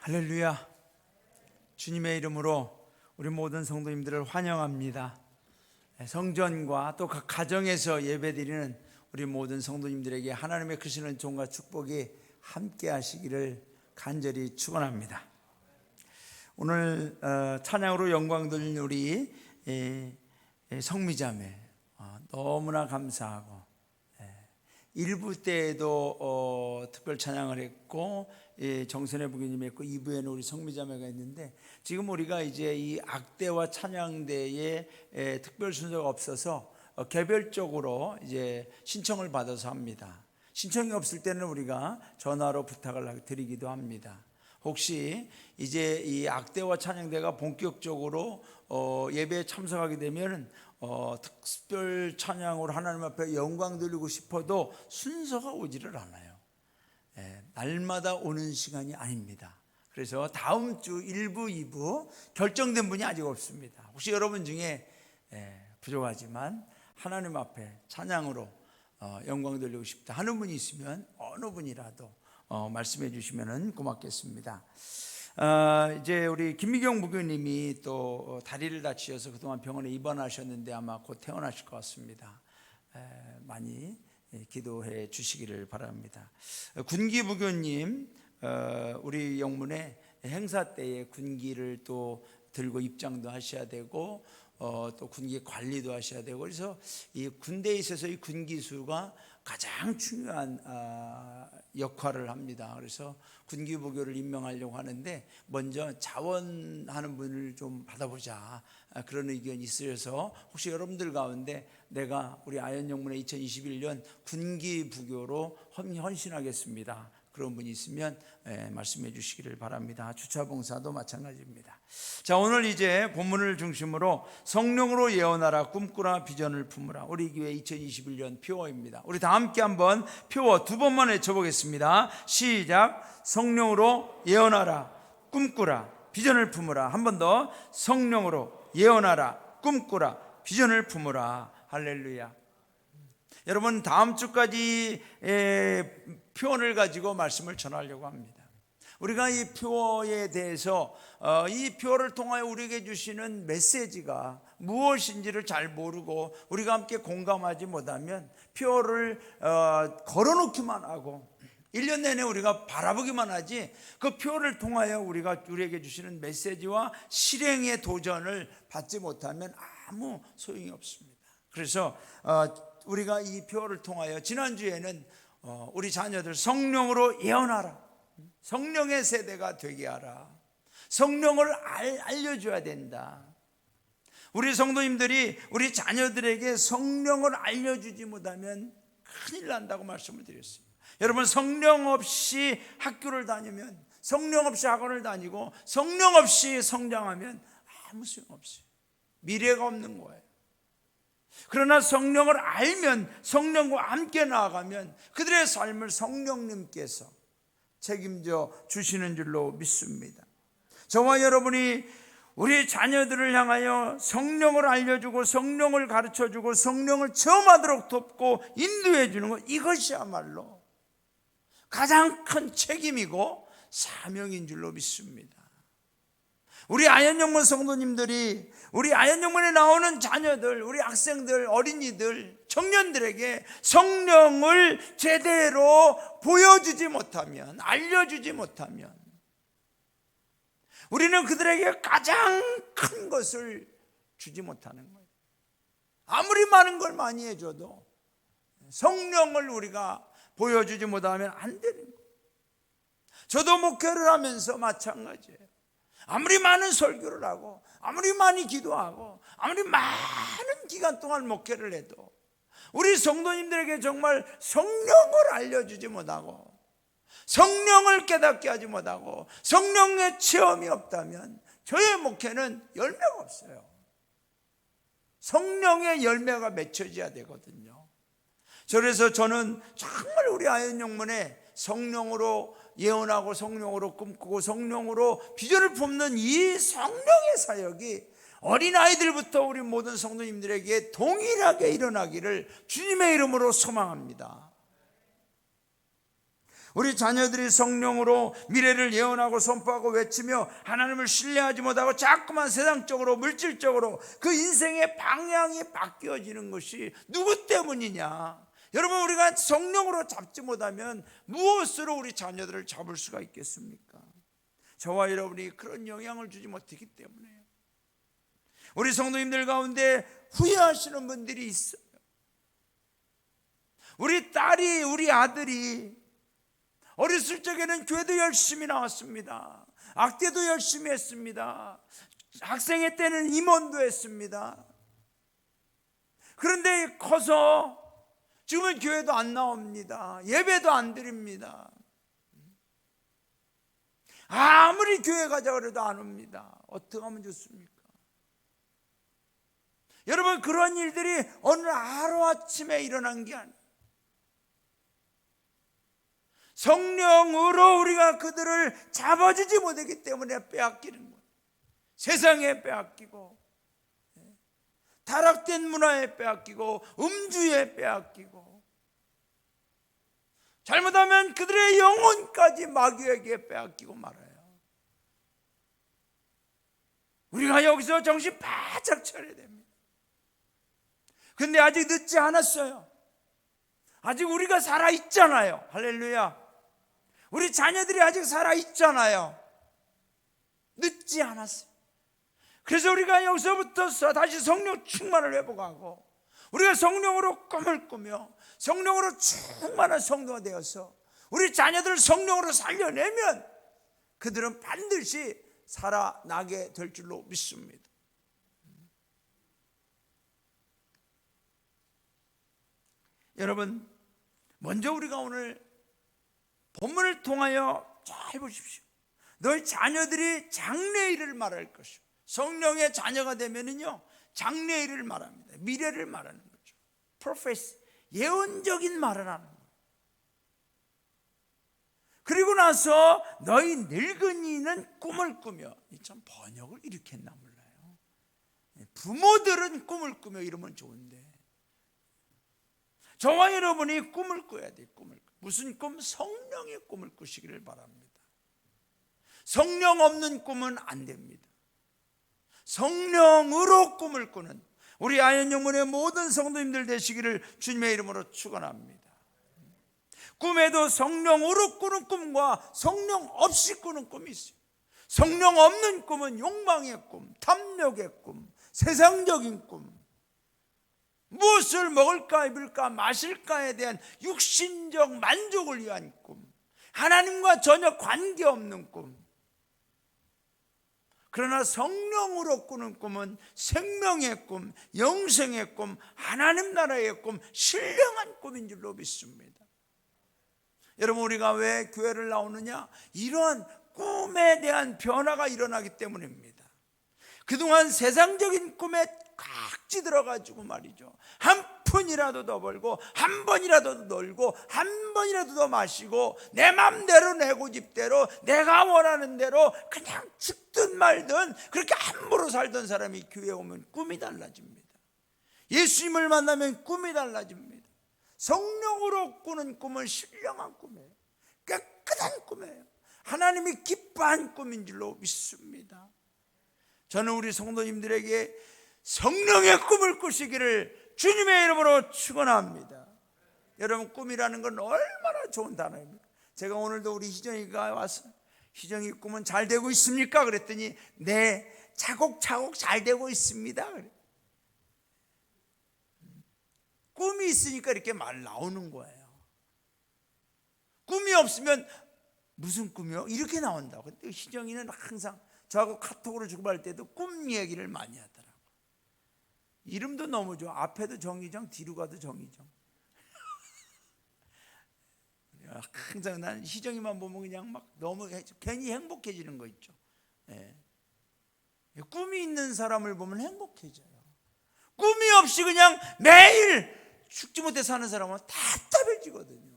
할렐루야. 주님의 이름으로 우리 모든 성도님들을 환영합니다. 성전과 또 각 가정에서 예배드리는 우리 모든 성도님들에게 하나님의 크신 은총과 축복이 함께 하시기를 간절히 축원합니다. 오늘 찬양으로 영광 돌린 우리 성미자매 너무나 감사하고, 일부 때에도 특별 찬양을 했고 정선혜 부교님이 했고 2부에는 우리 성미자매가 있는데, 지금 우리가 이제 이 악대와 찬양대에 특별 순서가 없어서 개별적으로 이제 신청을 받아서 합니다. 신청이 없을 때는 우리가 전화로 부탁을 드리기도 합니다. 혹시 이제 이 악대와 찬양대가 본격적으로 예배에 참석하게 되면 특별 찬양으로 하나님 앞에 영광 돌리고 싶어도 순서가 오지를 않아요. 날마다 오는 시간이 아닙니다. 그래서 다음 주 1부, 2부 결정된 분이 아직 없습니다. 혹시 여러분 중에 부족하지만 하나님 앞에 찬양으로 영광 돌리고 싶다 하는 분이 있으면 어느 분이라도 말씀해 주시면 고맙겠습니다. 이제 우리 김미경 부교님이 또 다리를 다치셔서 그동안 병원에 입원하셨는데 아마 곧 퇴원하실 것 같습니다. 많이 기도해 주시기를 바랍니다. 군기 부교님, 우리 영문에 행사 때에 군기를 또 들고 입장도 하셔야 되고 또 군기 관리도 하셔야 되고, 그래서 이 군대에 있어서 이 군기수가 가장 중요한 역할을 합니다. 그래서 군기부교를 임명하려고 하는데 먼저 자원하는 분을 좀 받아보자, 그런 의견이 있으셔서 혹시 여러분들 가운데 내가 우리 아현영문회 2021년 군기부교로 헌신하겠습니다, 그런 분이 있으면 말씀해 주시기를 바랍니다. 주차봉사도 마찬가지입니다. 자, 오늘 이제 본문을 중심으로 성령으로 예언하라, 꿈꾸라, 비전을 품으라, 우리 교회 2021년 표어입니다. 우리 다 함께 한번 표어 두 번만 외쳐보겠습니다. 시작. 성령으로 예언하라, 꿈꾸라, 비전을 품으라. 한 번 더. 성령으로 예언하라, 꿈꾸라, 비전을 품으라. 할렐루야. 여러분, 다음 주까지 표현을 가지고 말씀을 전하려고 합니다. 우리가 이 표어에 대해서 이 표어를 통하여 우리에게 주시는 메시지가 무엇인지를 잘 모르고 우리가 함께 공감하지 못하면 표어를 걸어놓기만 하고 1년 내내 우리가 바라보기만 하지, 그 표어를 통하여 우리에게 주시는 메시지와 실행의 도전을 받지 못하면 아무 소용이 없습니다. 그래서 우리가 이 표어를 통하여 지난주에는 우리 자녀들 성령으로 예언하라, 성령의 세대가 되게 하라, 성령을 알려줘야 된다. 우리 성도님들이 우리 자녀들에게 성령을 알려주지 못하면 큰일 난다고 말씀을 드렸습니다. 여러분, 성령 없이 학교를 다니면, 성령 없이 학원을 다니고 성령 없이 성장하면 아무 소용없어요. 미래가 없는 거예요. 그러나 성령을 알면, 성령과 함께 나아가면 그들의 삶을 성령님께서 책임져 주시는 줄로 믿습니다. 저와 여러분이 우리 자녀들을 향하여 성령을 알려주고 성령을 가르쳐주고 성령을 체험하도록 돕고 인도해 주는 것, 이것이야말로 가장 큰 책임이고 사명인 줄로 믿습니다. 우리 아현영문 성도님들이, 우리 아현영문에 나오는 자녀들, 우리 학생들, 어린이들, 청년들에게 성령을 제대로 보여주지 못하면, 알려주지 못하면 우리는 그들에게 가장 큰 것을 주지 못하는 거예요. 아무리 많은 걸 많이 해줘도 성령을 우리가 보여주지 못하면 안 되는 거예요. 저도 목회를 하면서 마찬가지예요. 아무리 많은 설교를 하고 아무리 많이 기도하고 아무리 많은 기간 동안 목회를 해도 우리 성도님들에게 정말 성령을 알려주지 못하고 성령을 깨닫게 하지 못하고 성령의 체험이 없다면 저의 목회는 열매가 없어요. 성령의 열매가 맺혀져야 되거든요. 그래서 저는 정말 우리 아현영문에 성령으로 예언하고 성령으로 꿈꾸고 성령으로 비전을 품는 이 성령의 사역이 어린아이들부터 우리 모든 성도님들에게 동일하게 일어나기를 주님의 이름으로 소망합니다. 우리 자녀들이 성령으로 미래를 예언하고 선포하고 외치며 하나님을 신뢰하지 못하고 자꾸만 세상적으로 물질적으로 그 인생의 방향이 바뀌어지는 것이 누구 때문이냐? 여러분, 우리가 성령으로 잡지 못하면 무엇으로 우리 자녀들을 잡을 수가 있겠습니까? 저와 여러분이 그런 영향을 주지 못했기 때문에 우리 성도님들 가운데 후회하시는 분들이 있어요. 우리 딸이, 우리 아들이 어렸을 적에는 교회도 열심히 나왔습니다. 악대도 열심히 했습니다. 학생회 때는 임원도 했습니다. 그런데 커서 지금은 교회도 안 나옵니다. 예배도 안 드립니다. 아무리 교회 가자 그래도 안 옵니다. 어떻게 하면 좋습니까? 여러분, 그런 일들이 어느 하루아침에 일어난 게 아니에요. 성령으로 우리가 그들을 잡아주지 못했기 때문에 빼앗기는 거예요. 세상에 빼앗기고, 타락된 문화에 빼앗기고, 음주에 빼앗기고, 잘못하면 그들의 영혼까지 마귀에게 빼앗기고 말아요. 우리가 여기서 정신 바짝 차려야 됩니다. 근데 아직 늦지 않았어요. 아직 우리가 살아있잖아요. 할렐루야. 우리 자녀들이 아직 살아있잖아요. 늦지 않았어요. 그래서 우리가 여기서부터 다시 성령 충만을 회복하고 우리가 성령으로 꿈을 꾸며 성령으로 충만한 성도가 되어서 우리 자녀들을 성령으로 살려내면 그들은 반드시 살아나게 될 줄로 믿습니다. 여러분, 먼저 우리가 오늘 본문을 통하여 잘 보십시오. 너희 자녀들이 장래일을 말할 것이요. 성령의 자녀가 되면은요, 장래일을 말합니다. 미래를 말하는 거죠. 프로페시, 예언적인 말을 하는 거예요. 그리고 나서 너희 늙은이는 꿈을 꾸며, 참 번역을 이렇게 했나 몰라요. 부모들은 꿈을 꾸며 이러면 좋은데 저와 여러분이 꿈을 꿔야 돼요. 꿈을. 무슨 꿈? 성령의 꿈을 꾸시기를 바랍니다. 성령 없는 꿈은 안 됩니다. 성령으로 꿈을 꾸는 우리 아현영문의 모든 성도님들 되시기를 주님의 이름으로 축원합니다. 꿈에도 성령으로 꾸는 꿈과 성령 없이 꾸는 꿈이 있어요. 성령 없는 꿈은 욕망의 꿈, 탐욕의 꿈, 세상적인 꿈, 무엇을 먹을까 입을까 마실까에 대한 육신적 만족을 위한 꿈, 하나님과 전혀 관계없는 꿈. 그러나 성령으로 꾸는 꿈은 생명의 꿈, 영생의 꿈, 하나님 나라의 꿈, 신령한 꿈인 줄로 믿습니다. 여러분, 우리가 왜 교회를 나오느냐? 이러한 꿈에 대한 변화가 일어나기 때문입니다. 그동안 세상적인 꿈에 꽉 찌들어가지고 말이죠, 한 푼이라도 더 벌고 한 번이라도 더 놀고 한 번이라도 더 마시고 내 맘대로 내 고집대로 내가 원하는 대로 그냥 죽든 말든 그렇게 함부로 살던 사람이 교회에 오면 꿈이 달라집니다. 예수님을 만나면 꿈이 달라집니다. 성령으로 꾸는 꿈은 신령한 꿈이에요. 깨끗한 꿈이에요. 하나님이 기뻐한 꿈인 줄로 믿습니다. 저는 우리 성도님들에게 성령의 꿈을 꾸시기를 주님의 이름으로 축원합니다. 여러분, 꿈이라는 건 얼마나 좋은 단어입니까? 제가 오늘도 우리 희정이가 와서 희정이 꿈은 잘 되고 있습니까? 그랬더니 네, 차곡차곡 잘 되고 있습니다. 꿈이 있으니까 이렇게 말 나오는 거예요. 꿈이 없으면 무슨 꿈이요? 이렇게 나온다고. 근데 희정이는 항상 저하고 카톡으로 주고받을 때도 꿈 얘기를 많이 하더라고요. 이름도 너무 좋아. 앞에도 정희정, 뒤로 가도 정희정. 항상 난 희정이만 보면 그냥 막 너무 괜히 행복해지는 거 있죠. 예. 꿈이 있는 사람을 보면 행복해져요. 꿈이 없이 그냥 매일 죽지 못해 사는 사람은 답답해지거든요.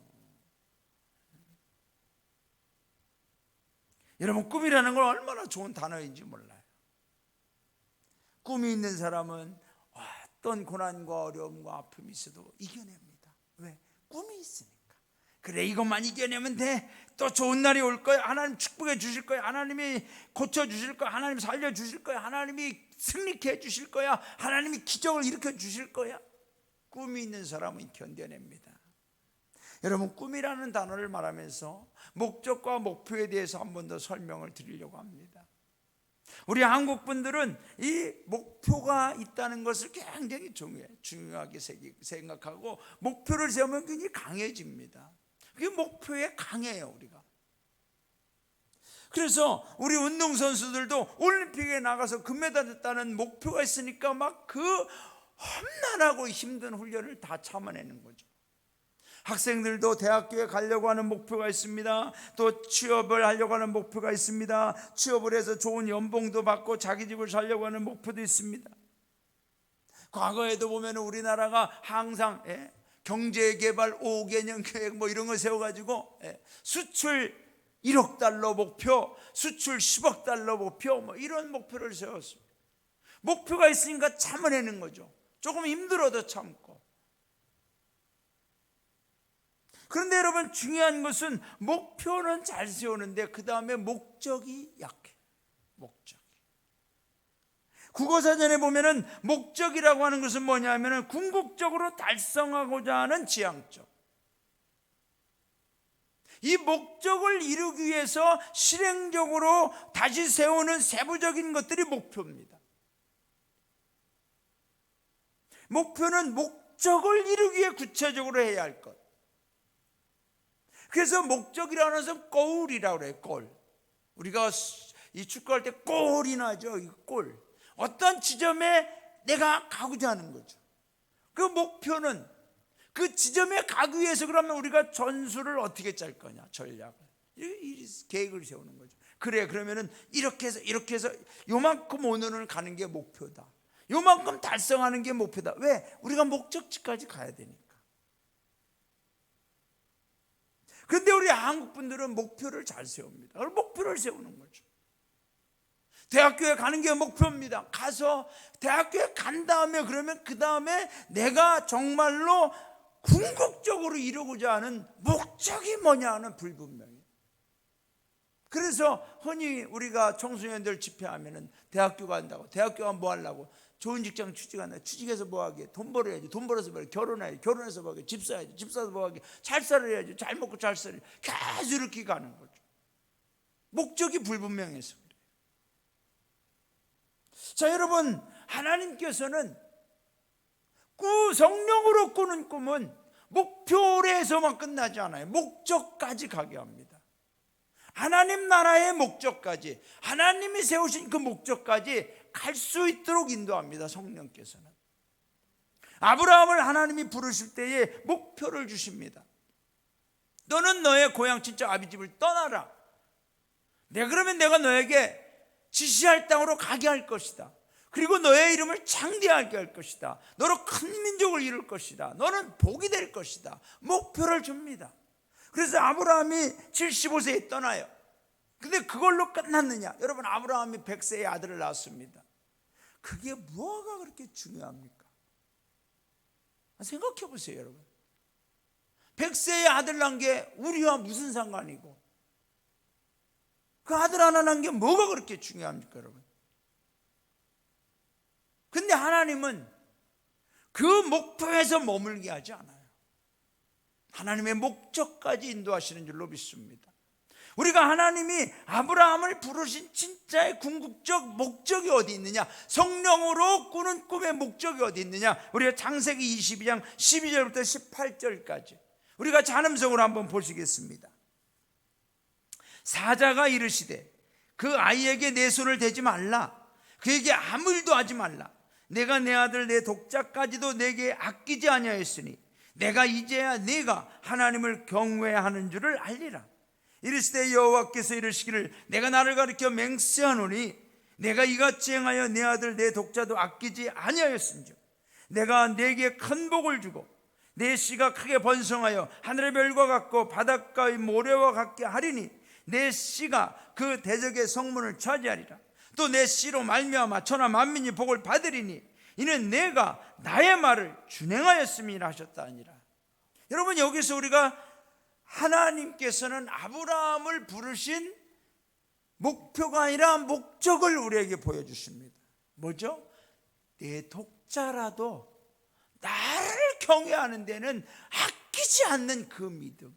여러분, 꿈이라는 건 얼마나 좋은 단어인지 몰라요. 꿈이 있는 사람은 어떤 고난과 어려움과 아픔이 있어도 이겨냅니다. 왜? 꿈이 있으니까. 그래, 이것만 이겨내면 돼. 또 좋은 날이 올 거야. 하나님 축복해 주실 거야. 하나님이 고쳐 주실 거야. 하나님 살려 주실 거야. 하나님이 승리케 해 주실 거야. 하나님이 기적을 일으켜 주실 거야. 꿈이 있는 사람은 견뎌냅니다. 여러분, 꿈이라는 단어를 말하면서 목적과 목표에 대해서 한 번 더 설명을 드리려고 합니다. 우리 한국 분들은 이 목표가 있다는 것을 굉장히 중요하게 생각하고 목표를 세우면 굉장히 강해집니다. 그게 목표에 강해요, 우리가. 그래서 우리 운동선수들도 올림픽에 나가서 금메달 땄다는 목표가 있으니까 막 그 험난하고 힘든 훈련을 다 참아내는 거죠. 학생들도 대학교에 가려고 하는 목표가 있습니다. 또 취업을 하려고 하는 목표가 있습니다. 취업을 해서 좋은 연봉도 받고 자기 집을 살려고 하는 목표도 있습니다. 과거에도 보면 우리나라가 항상 경제개발 5개년 계획 뭐 이런 거 세워가지고 수출 1억 달러 목표, 수출 10억 달러 목표 뭐 이런 목표를 세웠습니다. 목표가 있으니까 참아내는 거죠. 조금 힘들어도 참고. 그런데 여러분, 중요한 것은 목표는 잘 세우는데 그 다음에 목적이 약해. 목적. 국어사전에 보면은 목적이라고 하는 것은 뭐냐면은 궁극적으로 달성하고자 하는 지향점. 이 목적을 이루기 위해서 실행적으로 다시 세우는 세부적인 것들이 목표입니다. 목표는 목적을 이루기 위해 구체적으로 해야 할 것. 그래서 목적이라는 것은 골이라고 그래요. 골. 우리가 이 축구할 때 골이 나죠. 이 골. 어떤 지점에 내가 가고자 하는 거죠. 그 목표는 그 지점에 가기 위해서 그러면 우리가 전술을 어떻게 짤 거냐, 전략을. 계획을 세우는 거죠. 그래, 그러면은 이렇게 해서 요만큼 오늘은 가는 게 목표다. 요만큼 달성하는 게 목표다. 왜? 우리가 목적지까지 가야 되니까. 그런데 우리 한국 분들은 목표를 잘 세웁니다. 목표를 세우는 거죠. 대학교에 가는 게 목표입니다. 가서 대학교에 간 다음에 그러면 그 다음에 내가 정말로 궁극적으로 이루고자 하는 목적이 뭐냐 하는 불분명해요. 그래서 흔히 우리가 청소년들 집회하면은 대학교 간다고, 대학교 가면 뭐 하려고? 좋은 직장 취직한다. 취직해서 뭐 하게? 돈 벌어야지. 돈 벌어서 뭐 하게? 결혼해야지. 결혼해서 뭐 하게? 집 사야지. 집 사서 뭐 하게? 잘 살아야지. 잘 먹고 잘 살아야지. 계속 이렇게 가는 거죠. 목적이 불분명해서 그래요. 자, 여러분, 하나님께서는 성령으로 꾸는 꿈은 목표에서만 끝나지 않아요. 목적까지 가게 합니다. 하나님 나라의 목적까지, 하나님이 세우신 그 목적까지 갈 수 있도록 인도합니다. 성령께서는. 아브라함을 하나님이 부르실 때에 목표를 주십니다. 너는 너의 고향 친척 아비집을 떠나라. 그러면 내가 너에게 지시할 땅으로 가게 할 것이다. 그리고 너의 이름을 창대하게 할 것이다. 너로 큰 민족을 이룰 것이다. 너는 복이 될 것이다. 목표를 줍니다. 그래서 아브라함이 75세에 떠나요. 근데 그걸로 끝났느냐? 여러분, 아브라함이 100세의 아들을 낳았습니다. 그게 뭐가 그렇게 중요합니까? 생각해 보세요, 여러분. 100세의 아들 낳은 게 우리와 무슨 상관이고, 그 아들 하나 낳은 게 뭐가 그렇게 중요합니까, 여러분? 근데 하나님은 그 목표에서 머물게 하지 않아요. 하나님의 목적까지 인도하시는 줄로 믿습니다. 우리가 하나님이 아브라함을 부르신 진짜의 궁극적 목적이 어디 있느냐, 성령으로 꾸는 꿈의 목적이 어디 있느냐, 우리가 창세기 22장 12절부터 18절까지 우리가 잔음성으로 한번 보시겠습니다. 사자가 이르시되 그 아이에게 내 손을 대지 말라. 그에게 아무 일도 하지 말라. 내가 내 아들 내 독자까지도 내게 아끼지 아니하였으니 내가 이제야 네가 하나님을 경외하는 줄을 알리라. 이르시되 여호와께서 이르시기를 내가 나를 가리켜 맹세하노니 내가 이같이 행하여 내 아들 내 독자도 아끼지 아니하였은즉 내가 네게 큰 복을 주고 내 씨가 크게 번성하여 하늘의 별과 같고 바닷가의 모래와 같게 하리니 내 씨가 그 대적의 성문을 차지하리라. 또 내 씨로 말미암아 천하 만민이 복을 받으리니 이는 내가 나의 말을 준행하였음이라 하셨다 하니라. 여러분, 여기서 우리가 하나님께서는 아브라함을 부르신 목표가 아니라 목적을 우리에게 보여주십니다. 뭐죠? 내 독자라도 나를 경외하는 데는 아끼지 않는 그 믿음,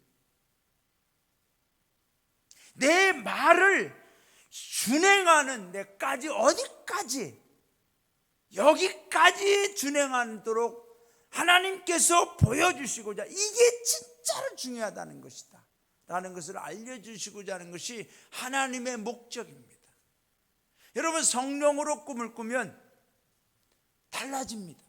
내 말을 준행하는 데까지, 어디까지, 여기까지 준행하도록 하나님께서 보여주시고자, 이게 진짜로 중요하다는 것이다 라는 것을 알려주시고자 하는 것이 하나님의 목적입니다. 여러분, 성령으로 꿈을 꾸면 달라집니다.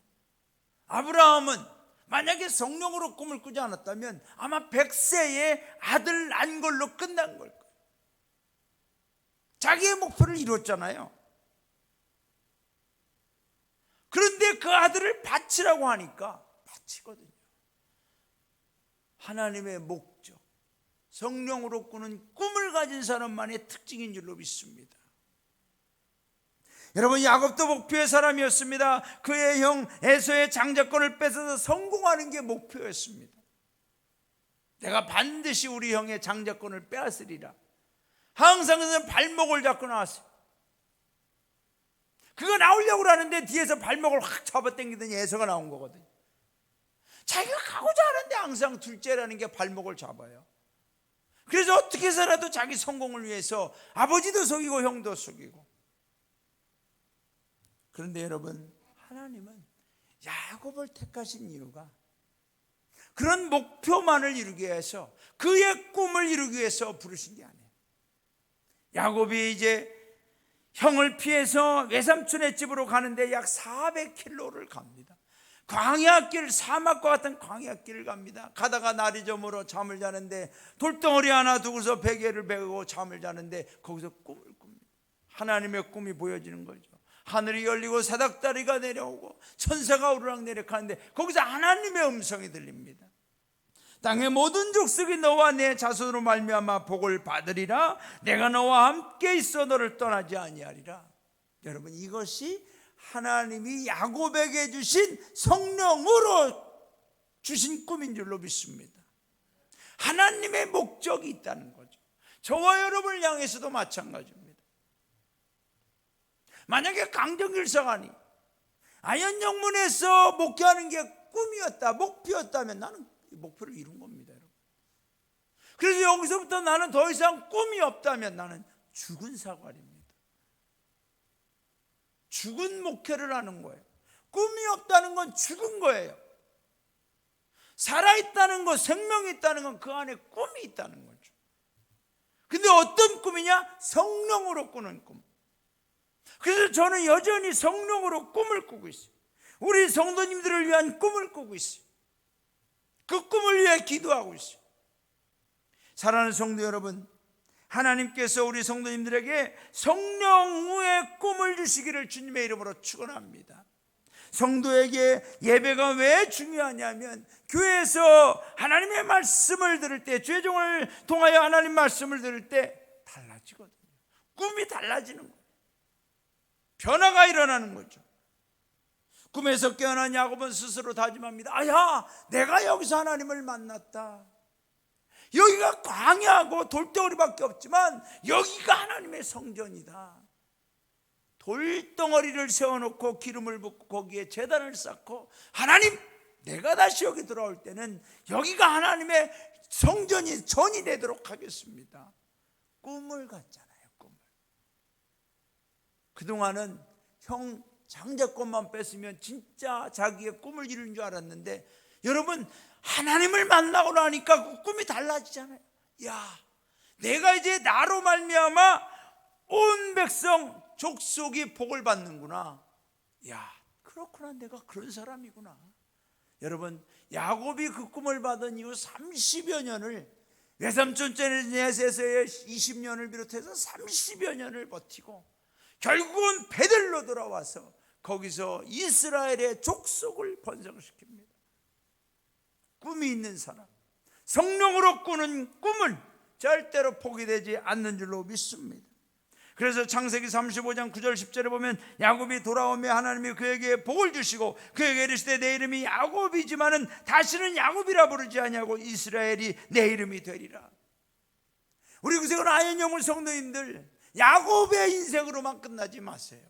아브라함은 만약에 성령으로 꿈을 꾸지 않았다면 아마 100세에 아들 난 걸로 끝난 걸 거예요. 자기의 목표를 이뤘잖아요. 그런데 그 아들을 바치라고 하니까 바치거든요. 하나님의 목적, 성령으로 꾸는 꿈을 가진 사람만의 특징인 줄로 믿습니다. 여러분, 야곱도 목표의 사람이었습니다. 그의 형 에서의 장자권을 뺏어서 성공하는 게 목표였습니다. 내가 반드시 우리 형의 장자권을 빼앗으리라. 항상 그는 발목을 잡고 나왔어요. 그거 나오려고 하는데 뒤에서 발목을 확 잡아당기더니 에서가 나온 거거든요. 자기가 가고자 하는데 항상 둘째라는 게 발목을 잡아요. 그래서 어떻게 해서라도 자기 성공을 위해서 아버지도 속이고 형도 속이고. 그런데 여러분, 하나님은 야곱을 택하신 이유가 그런 목표만을 이루기 위해서, 그의 꿈을 이루기 위해서 부르신 게 아니에요. 야곱이 이제 형을 피해서 외삼촌의 집으로 가는데 약 400km를 갑니다. 광야길, 사막과 같은 광야길을 갑니다. 가다가 날이 저물어 잠을 자는데 돌덩어리 하나 두고서 베개를 베고 잠을 자는데 거기서 꿈을 꿉니다. 하나님의 꿈이 보여지는 거죠. 하늘이 열리고 사닥다리가 내려오고 천사가 오르락내리락하는데 거기서 하나님의 음성이 들립니다. 땅의 모든 족속이 너와 내 자손으로 말미암아 복을 받으리라. 내가 너와 함께 있어 너를 떠나지 아니하리라. 여러분, 이것이 하나님이 야곱에게 주신 성령으로 주신 꿈인 줄로 믿습니다. 하나님의 목적이 있다는 거죠. 저와 여러분을 향해서도 마찬가지입니다. 만약에 강정길사관이 아현영문에서 목회하는 게 꿈이었다, 목표였다면 나는 목표를 이룬 겁니다, 여러분. 그래서 여기서부터 나는 더 이상 꿈이 없다면 나는 죽은 사관입니다. 죽은 목회를 하는 거예요. 꿈이 없다는 건 죽은 거예요. 살아있다는 것, 생명이 있다는 건 그 안에 꿈이 있다는 거죠. 근데 어떤 꿈이냐? 성령으로 꾸는 꿈. 그래서 저는 여전히 성령으로 꿈을 꾸고 있어요. 우리 성도님들을 위한 꿈을 꾸고 있어요. 그 꿈을 위해 기도하고 있어요. 사랑하는 성도 여러분, 하나님께서 우리 성도님들에게 성령의 꿈을 주시기를 주님의 이름으로 축원합니다. 성도에게 예배가 왜 중요하냐면, 교회에서 하나님의 말씀을 들을 때, 죄종을 통하여 하나님 말씀을 들을 때 달라지거든요. 꿈이 달라지는 거예요. 변화가 일어나는 거죠. 꿈에서 깨어난 야곱은 스스로 다짐합니다. 아야, 내가 여기서 하나님을 만났다. 여기가 광야하고 돌덩어리밖에 없지만 여기가 하나님의 성전이다. 돌덩어리를 세워놓고 기름을 붓고 거기에 제단을 쌓고, 하나님, 내가 다시 여기 돌아올 때는 여기가 하나님의 성전이, 전이 되도록 하겠습니다. 꿈을 갖잖아요. 꿈을. 그동안은 형 장자권만 뺐으면 진짜 자기의 꿈을 이룬 줄 알았는데, 여러분, 하나님을 만나고 나니까 그 꿈이 달라지잖아요. 야, 내가 이제 나로 말미암아 온 백성 족속이 복을 받는구나. 야, 그렇구나, 내가 그런 사람이구나. 여러분, 야곱이 그 꿈을 받은 이후 30여 년을, 외삼촌 넷에서의 20년을 비롯해서 30여 년을 버티고 결국은 베들로 돌아와서 거기서 이스라엘의 족속을 번성시킵니다. 꿈이 있는 사람, 성령으로 꾸는 꿈은 절대로 포기되지 않는 줄로 믿습니다. 그래서 창세기 35장 9절 10절에 보면 야곱이 돌아오며 하나님이 그에게 복을 주시고 그에게 이르시되 내 이름이 야곱이지만은 다시는 야곱이라 부르지 아니하고 이스라엘이 내 이름이 되리라. 우리 구세군 아현영물 성도님들, 야곱의 인생으로만 끝나지 마세요.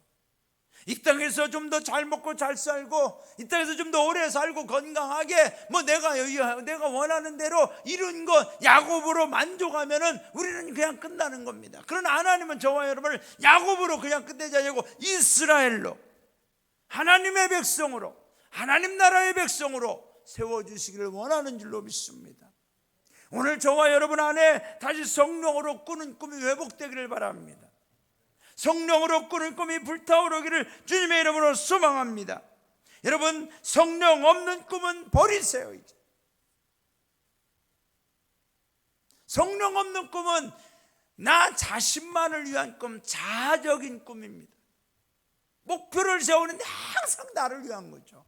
이 땅에서 좀 더 잘 먹고 잘 살고 이 땅에서 좀 더 오래 살고 건강하게 내가 원하는 대로 이룬 것 야곱으로 만족하면은 우리는 그냥 끝나는 겁니다. 그러나 하나님은 저와 여러분을 야곱으로 그냥 끝내지 않고 이스라엘로, 하나님의 백성으로, 하나님 나라의 백성으로 세워주시기를 원하는 줄로 믿습니다. 오늘 저와 여러분 안에 다시 성령으로 꾸는 꿈이 회복되기를 바랍니다. 성령으로 꾸는 꿈이 불타오르기를 주님의 이름으로 소망합니다. 여러분, 성령 없는 꿈은 버리세요. 이제 성령 없는 꿈은 나 자신만을 위한 꿈, 자아적인 꿈입니다. 목표를 세우는데 항상 나를 위한 거죠.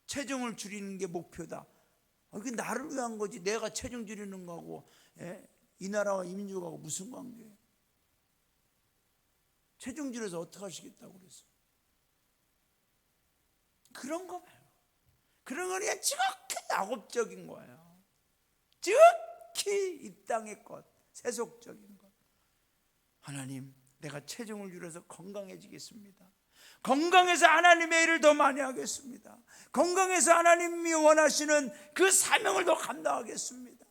체중을 줄이는 게 목표다. 그게 나를 위한 거지. 내가 체중 줄이는 거하고 이 나라와 이 민족하고 무슨 관계예요? 체중 줄여서 어떻게 하시겠다고 그랬어요? 그런 거 말고 그런 건 그냥 지극히 야곱적인 거예요. 지극히 이 땅의 것, 세속적인 것. 하나님, 내가 체중을 줄여서 건강해지겠습니다. 건강해서 하나님의 일을 더 많이 하겠습니다. 건강해서 하나님이 원하시는 그 사명을 더 감당하겠습니다.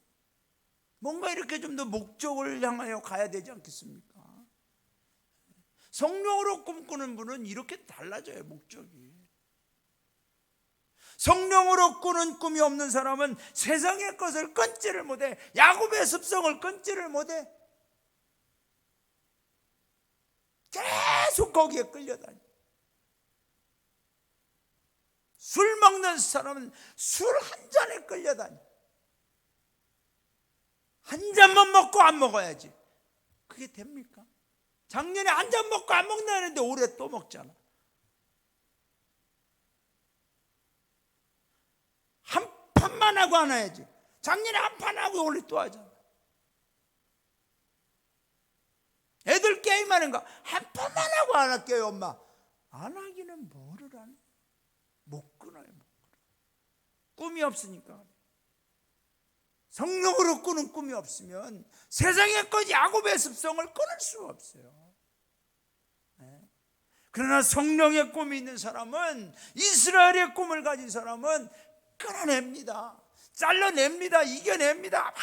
뭔가 이렇게 좀 더 목적을 향하여 가야 되지 않겠습니까? 성령으로 꿈꾸는 분은 이렇게 달라져요. 목적이. 성령으로 꾸는 꿈이 없는 사람은 세상의 것을 끊지를 못해. 야곱의 습성을 끊지를 못해. 계속 거기에 끌려다녀. 술 먹는 사람은 술 한 잔에 끌려다녀. 한 잔만 먹고 안 먹어야지. 그게 됩니까? 작년에 한 잔 먹고 안 먹나 했는데 올해 또 먹잖아. 한 판만 하고 안 해야지. 작년에 한 판 하고 올해 또 하잖아. 애들 게임하는 거 한 판만 하고 안 할게요. 엄마 안 하기는 뭐를 하네. 못 끊어요. 못 끊어. 꿈이 없으니까. 성령으로 꾸는 꿈이 없으면 세상의 것 야곱의 습성을 끊을 수가 없어요. 그러나 성령의 꿈이 있는 사람은, 이스라엘의 꿈을 가진 사람은 끊어냅니다. 잘라냅니다. 이겨냅니다. 막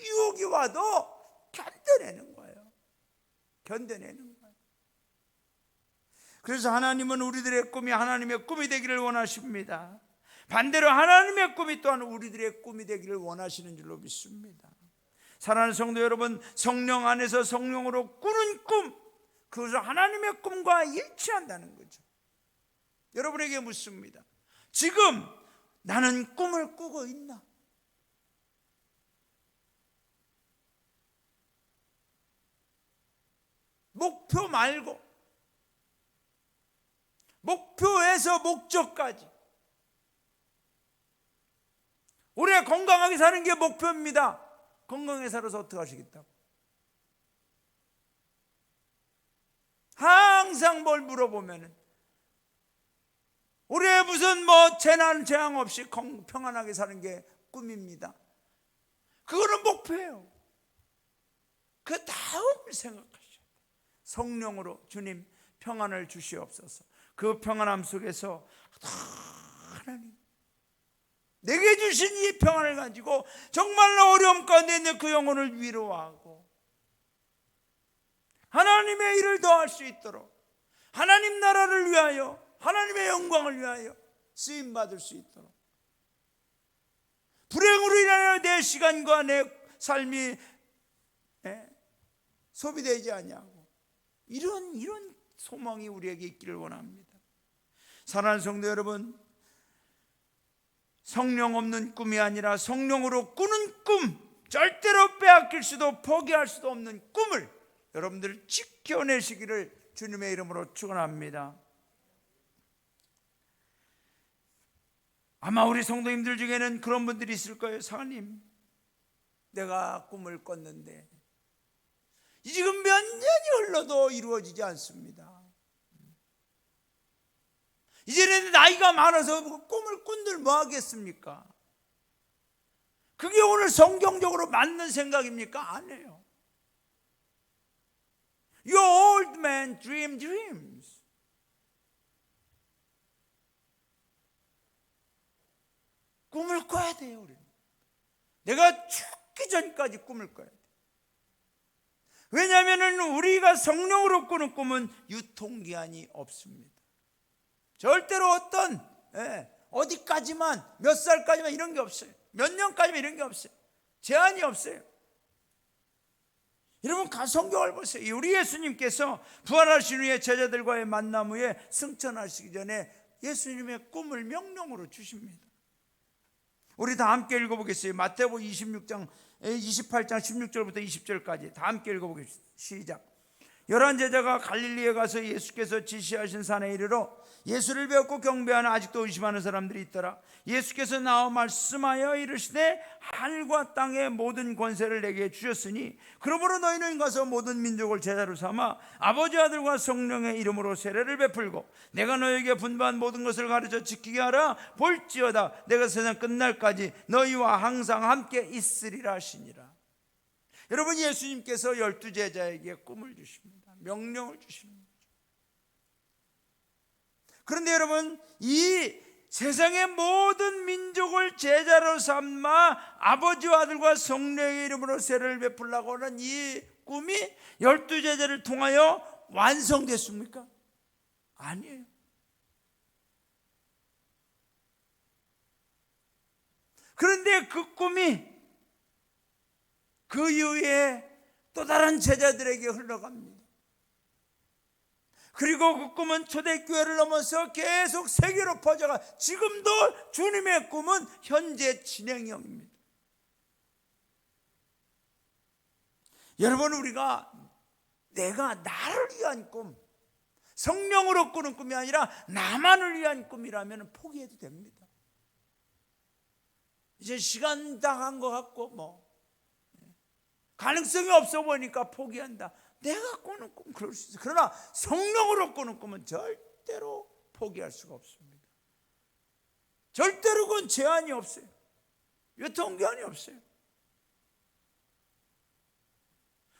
유혹이 와도 견뎌내는 거예요. 견뎌내는 거예요. 그래서 하나님은 우리들의 꿈이 하나님의 꿈이 되기를 원하십니다. 반대로 하나님의 꿈이 또한 우리들의 꿈이 되기를 원하시는 줄로 믿습니다. 사랑하는 성도 여러분, 성령 안에서 성령으로 꾸는 꿈, 그것은 하나님의 꿈과 일치한다는 거죠. 여러분에게 묻습니다. 지금 나는 꿈을 꾸고 있나? 목표 말고 목표에서 목적까지. 올해 건강하게 사는 게 목표입니다. 건강하게 살아서 어떻게 하시겠다고? 항상 뭘 물어보면은 올해 무슨 재난 없이 평안하게 사는 게 꿈입니다. 그거는 목표예요. 그 다음을 생각하셔야 돼요. 성령으로 주님 평안을 주시옵소서. 그 평안함 속에서 하나님 내게 주신 이 평안을 가지고 정말로 어려움 가운데 있는 그 영혼을 위로하고 하나님의 일을 더할 수 있도록, 하나님 나라를 위하여, 하나님의 영광을 위하여 쓰임받을 수 있도록, 불행으로 인하여 내 시간과 내 삶이 소비되지 않냐고, 이런 소망이 우리에게 있기를 원합니다. 사랑하는 성도 여러분, 성령 없는 꿈이 아니라 성령으로 꾸는 꿈, 절대로 빼앗길 수도 포기할 수도 없는 꿈을 여러분들 지켜내시기를 주님의 이름으로 축원합니다. 아마 우리 성도님들 중에는 그런 분들이 있을 거예요. 사모님, 내가 꿈을 꿨는데 지금 몇 년이 흘러도 이루어지지 않습니다. 이제는 나이가 많아서 꿈을 꾼들 뭐 하겠습니까? 그게 오늘 성경적으로 맞는 생각입니까? 아니에요. Your old man dream dreams. 꿈을 꿔야 돼요, 우리는. 내가 죽기 전까지 꿈을 꿔야 돼요. 왜냐하면 우리가 성령으로 꾸는 꿈은 유통기한이 없습니다. 절대로 어디까지만, 몇 살까지만 이런 게 없어요. 몇 년까지만 이런 게 없어요. 제한이 없어요. 여러분, 성경을 보세요. 우리 예수님께서 부활하신 후에 제자들과의 만남 후에 승천하시기 전에 예수님의 꿈을 명령으로 주십니다. 우리 다 함께 읽어보겠어요. 마태복음 28장 16절부터 20절까지 다 함께 읽어보겠습니다. 시작. 11 제자가 갈릴리에 가서 예수께서 지시하신 산에 이르러 예수를 배웠고 경배하는 아직도 의심하는 사람들이 있더라. 예수께서 나와 말씀하여 이르시되 하늘과 땅의 모든 권세를 내게 주셨으니 그러므로 너희는 가서 모든 민족을 제자로 삼아 아버지 아들과 성령의 이름으로 세례를 베풀고 내가 너희에게 분부한 모든 것을 가르쳐 지키게 하라. 볼지어다 내가 세상 끝날까지 너희와 항상 함께 있으리라 하시니라. 여러분, 예수님께서 12 제자에게 꿈을 주십니다. 명령을 주십니다. 그런데 여러분, 이 세상의 모든 민족을 제자로 삼아 아버지와 아들과 성령의 이름으로 세례를 베풀라고 하는 이 꿈이 12 제자를 통하여 완성됐습니까? 아니에요. 그런데 그 꿈이 그 이후에 또 다른 제자들에게 흘러갑니다. 그리고 그 꿈은 초대교회를 넘어서 계속 세계로 퍼져가 지금도 주님의 꿈은 현재 진행형입니다. 여러분, 우리가 내가 나를 위한 꿈, 성령으로 꾸는 꿈이 아니라 나만을 위한 꿈이라면 포기해도 됩니다. 이제 시간 다 간 것 같고 가능성이 없어 보니까 포기한다. 내가 꾸는 꿈 그럴 수 있어요. 그러나 성령으로 꾸는 꿈은 절대로 포기할 수가 없습니다. 절대로 그건 제한이 없어요. 유통기한이 없어요.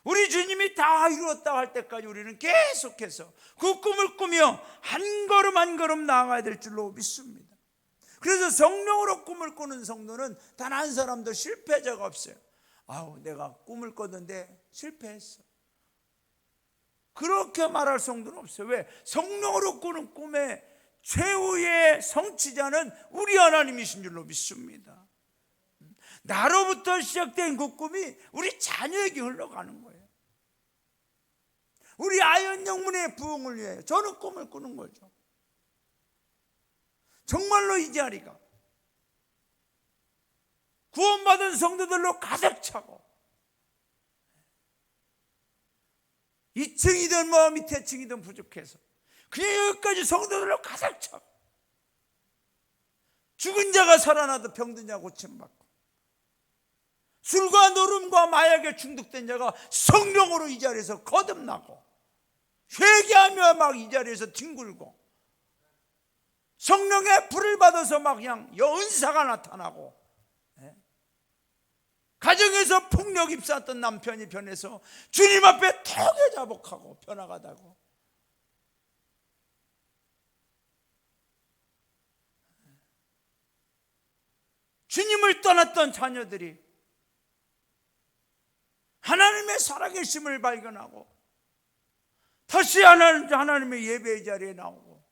우리 주님이 다 이루었다 할 때까지 우리는 계속해서 그 꿈을 꾸며 한 걸음 한 걸음 나아가야 될 줄로 믿습니다. 그래서 성령으로 꿈을 꾸는 성도는 단 한 사람도 실패자가 없어요. 내가 꿈을 꿨는데 실패했어. 그렇게 말할 성도는 없어요. 왜? 성령으로 꾸는 꿈의 최후의 성취자는 우리 하나님이신 줄로 믿습니다. 나로부터 시작된 그 꿈이 우리 자녀에게 흘러가는 거예요. 우리 아연 영문의 부흥을 위해 저는 꿈을 꾸는 거죠. 정말로 이 자리가 구원받은 성도들로 가득 차고 2층이든 밑에 층이든 부족해서 그냥 여기까지 성도들로 가득 차고 죽은 자가 살아나도 병든 자가 고침받고 술과 노름과 마약에 중독된 자가 성령으로 이 자리에서 거듭나고 회개하며 막 이 자리에서 뒹굴고 성령의 불을 받아서 막 그냥 은사가 나타나고 가정에서 폭력 입사했던 남편이 변해서 주님 앞에 턱에 자복하고 변화가다고 주님을 떠났던 자녀들이 하나님의 살아계심을 발견하고 다시 하나님의 예배의 자리에 나오고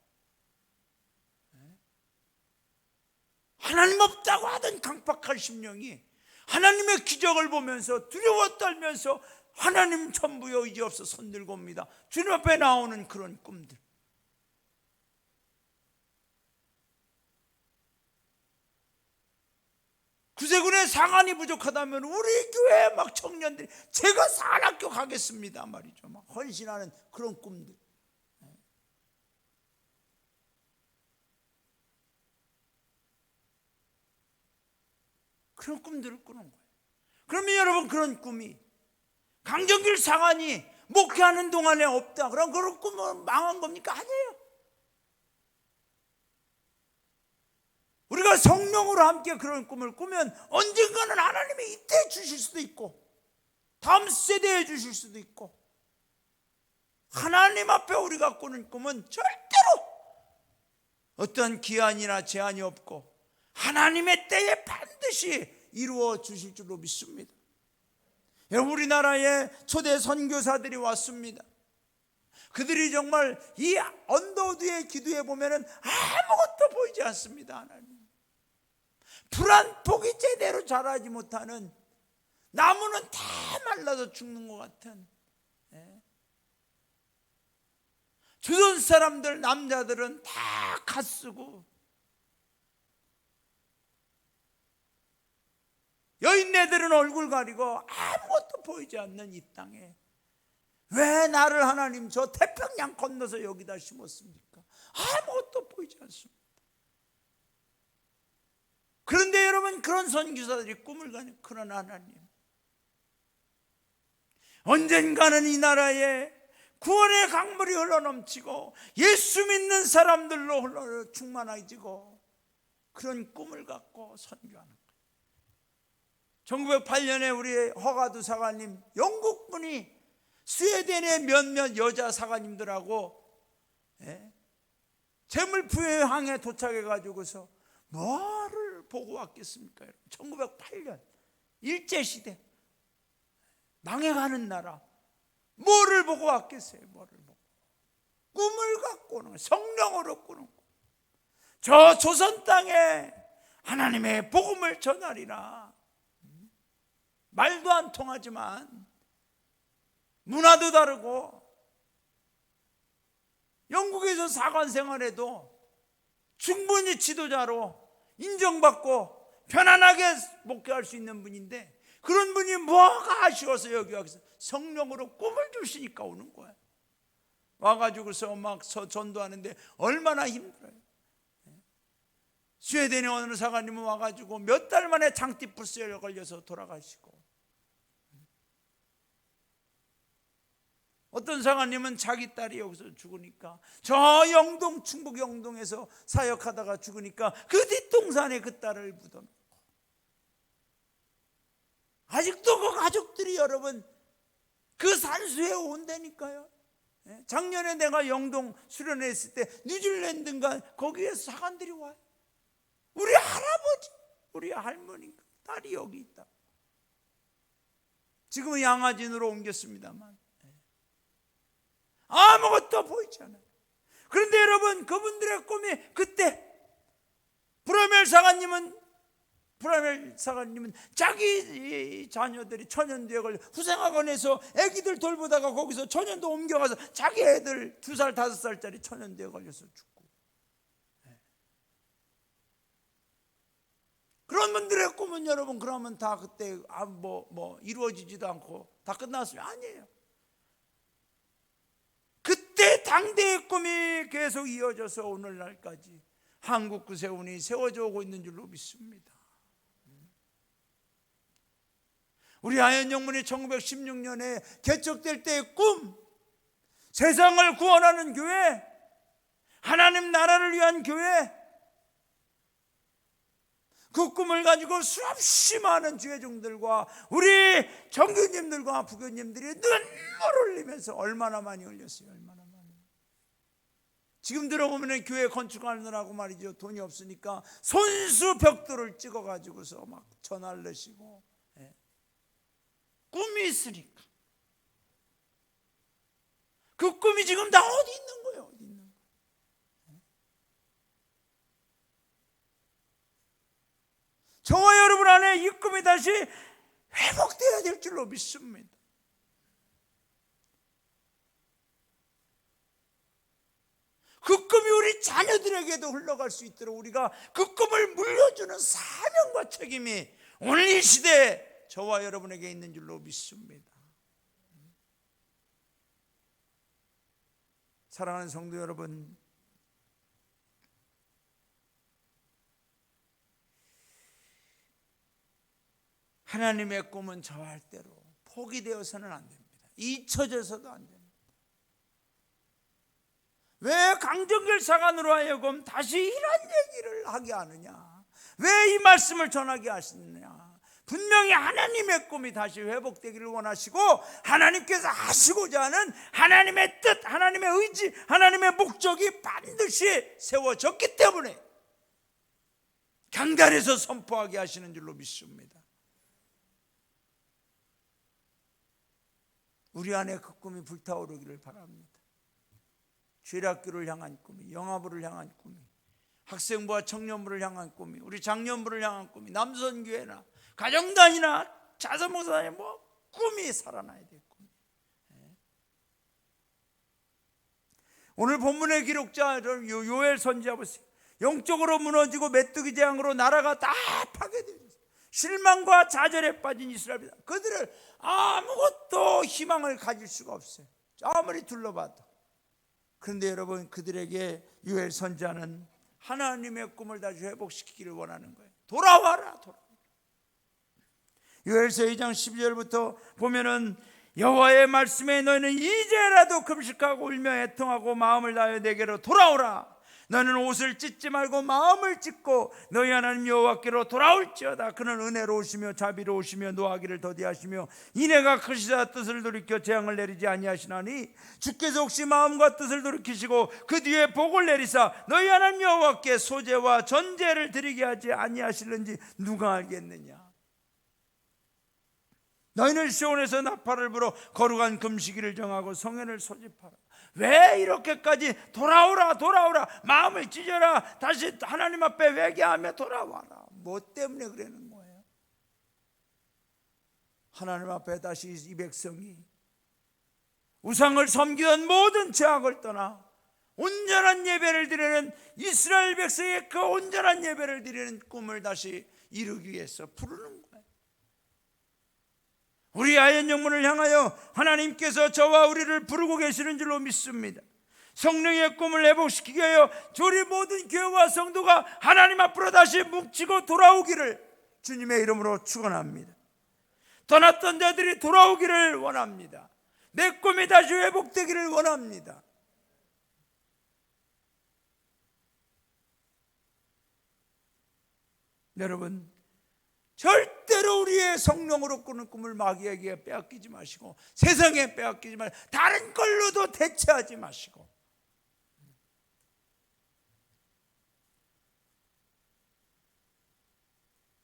하나님 없다고 하던 강팍한 심령이 하나님의 기적을 보면서 두려워 떨면서 하나님 전부여 의지 없어 손 들고 옵니다. 주님 앞에 나오는 그런 꿈들. 구세군에 상한이 부족하다면 우리 교회 막 청년들이 제가 산학교 가겠습니다 말이죠. 막 헌신하는 그런 꿈들. 그런 꿈들을 꾸는 거예요. 그러면 여러분, 그런 꿈이 강정길 사관이 목회하는 동안에 없다. 그럼 그런 꿈은 망한 겁니까? 아니에요. 우리가 성령으로 함께 그런 꿈을 꾸면 언젠가는 하나님이 이때 주실 수도 있고 다음 세대에 주실 수도 있고, 하나님 앞에 우리가 꾸는 꿈은 절대로 어떤 기한이나 제한이 없고 하나님의 때에 반드시 이루어 주실 줄로 믿습니다. 여러분, 우리나라에 초대 선교사들이 왔습니다. 그들이 정말 이 언덕 위에 기도해 보면은 아무것도 보이지 않습니다. 하나님, 풀 한 폭이 제대로 자라지 못하는, 나무는 다 말라서 죽는 것 같은, 주변 사람들, 남자들은 다 갓쓰고 여인네들은 얼굴 가리고 아무것도 보이지 않는 이 땅에 왜 나를 하나님 저 태평양 건너서 여기다 심었습니까? 아무것도 보이지 않습니다. 그런데 여러분, 그런 선교사들이 꿈을 가는 그런 하나님, 언젠가는 이 나라에 구원의 강물이 흘러넘치고 예수 믿는 사람들로 흘러 충만해지고 그런 꿈을 갖고 선교하는 거예요. 1908년에 우리 허가두 사관님, 영국분이 스웨덴의 몇몇 여자 사관님들하고 재물부여항에 도착해가지고서 뭐를 보고 왔겠습니까? 1908년 일제시대, 망해가는 나라, 뭐를 보고 왔겠어요? 뭐를 보고? 꿈을 갖고 오는 거예요. 성령으로 꾸는 거. 저 조선 땅에 하나님의 복음을 전하리라. 말도 안 통하지만 문화도 다르고, 영국에서 사관 생활해도 충분히 지도자로 인정받고 편안하게 목회할 수 있는 분인데, 그런 분이 뭐가 아쉬워서 여기 와서 성령으로 꿈을 주시니까 오는 거야. 와가지고서 막 전도하는데 얼마나 힘들어요. 스웨덴의 어느 사관님은 와가지고 몇 달 만에 장티푸스에 걸려서 돌아가시고, 어떤 사관님은 자기 딸이 여기서 죽으니까, 저 영동, 충북 영동에서 사역하다가 죽으니까 그 뒷동산에 그 딸을 묻어놓고, 아직도 그 가족들이 여러분 그 산수에 온다니까요. 작년에 내가 영동 수련회 있을 때 뉴질랜드인가 거기에서 사관들이 와요. 우리 할아버지, 우리 할머니 딸이 여기 있다. 지금은 양화진으로 옮겼습니다만 아무것도 보이지 않아요. 그런데 여러분, 그분들의 꿈이 그때 브라멜 사관님은 자기 자녀들이 천연두에 걸려 후생학원에서 애기들 돌보다가 거기서 천연두 옮겨가서 자기 애들 2살 5살짜리 천연두에 걸려서 죽고, 그런 분들의 꿈은 여러분, 그러면 다 그때 뭐 이루어지지도 않고 다 끝났어요? 아니에요. 그때 당대의 꿈이 계속 이어져서 오늘날까지 한국 구세군이 세워져 오고 있는 줄로 믿습니다. 우리 아현영문이 1916년에 개척될 때의 꿈, 세상을 구원하는 교회, 하나님 나라를 위한 교회, 그 꿈을 가지고 수없이 많은 주회종들과 우리 정교님들과 부교님들이 눈물을 흘리면서 얼마나 많이 흘렸어요. 얼마나 많이. 지금 들어보면 교회 건축하느라고 말이죠, 돈이 없으니까 손수 벽돌을 찍어가지고서 막 전화를 내시고, 꿈이 있으니까. 그 꿈이 지금 다 어디 있는 거예요? 어디 있는 거예요? 저와 여러분 안에 이 꿈이 다시 회복되어야 될 줄로 믿습니다. 그 꿈이 우리 자녀들에게도 흘러갈 수 있도록 우리가 그 꿈을 물려주는 사명과 책임이 오늘 이 시대에 저와 여러분에게 있는 줄로 믿습니다. 사랑하는 성도 여러분, 하나님의 꿈은 저할 대로 포기 되어서는 안 됩니다. 잊혀져서도 안 됩니다. 왜 강정길 사관으로 하여금 다시 이런 얘기를 하게 하느냐? 왜 이 말씀을 전하게 하시느냐? 분명히 하나님의 꿈이 다시 회복되기를 원하시고 하나님께서 하시고자 하는 하나님의 뜻, 하나님의 의지, 하나님의 목적이 반드시 세워졌기 때문에 강단에서 선포하게 하시는 줄로 믿습니다. 우리 안에 그 꿈이 불타오르기를 바랍니다. 주일학교를 향한 꿈이, 영화부를 향한 꿈이, 학생부와 청년부를 향한 꿈이, 우리 장년부를 향한 꿈이, 남선교회나 가정단이나 자선봉사단의 꿈이 살아나야 될 꿈. 오늘 본문의 기록자 요엘 선지자 보세요. 영적으로 무너지고 메뚜기 재앙으로 나라가 다 파괴되었어요. 실망과 좌절에 빠진 이스라엘, 그들을 아무것도 희망을 가질 수가 없어요. 아무리 둘러봐도. 그런데 여러분, 그들에게 요엘 선지자는 하나님의 꿈을 다시 회복시키기를 원하는 거예요. 돌아와라, 돌아와라. 요엘서 2장 12절부터 보면은 여호와의 말씀에 너희는 이제라도 금식하고 울며 애통하고 마음을 다하여 내게로 돌아오라. 너는 옷을 찢지 말고 마음을 찢고 너희 하나님 여호와께로 돌아올지어다. 그는 은혜로우시며 자비로우시며 노하기를 더디하시며 인애가 크시사 뜻을 돌이켜 재앙을 내리지 아니하시나니 주께서 혹시 마음과 뜻을 돌이키시고 그 뒤에 복을 내리사 너희 하나님 여호와께 소제와 전제를 드리게 하지 아니하실는지 누가 알겠느냐. 너희는 시온에서 나팔을 불어 거룩한 금식일을 정하고 성회를 소집하라. 왜 이렇게까지 돌아오라 돌아오라, 마음을 찢어라, 다시 하나님 앞에 회개하며 돌아와라. 뭐 때문에 그러는 거예요? 하나님 앞에 다시 이 백성이 우상을 섬기던 모든 죄악을 떠나 온전한 예배를 드리는, 이스라엘 백성의 그 온전한 예배를 드리는 꿈을 다시 이루기 위해서 부르는 거예요. 우리 아연 영문을 향하여 하나님께서 저와 우리를 부르고 계시는 줄로 믿습니다. 성령의 꿈을 회복시키기 위하여 우리 모든 교회와 성도가 하나님 앞으로 다시 뭉치고 돌아오기를 주님의 이름으로 축원합니다. 떠났던 자들이 돌아오기를 원합니다. 내 꿈이 다시 회복되기를 원합니다. 여러분, 절대로 우리의 성령으로 꾸는 꿈을 마귀에게 빼앗기지 마시고 세상에 빼앗기지 마시고 다른 걸로도 대체하지 마시고,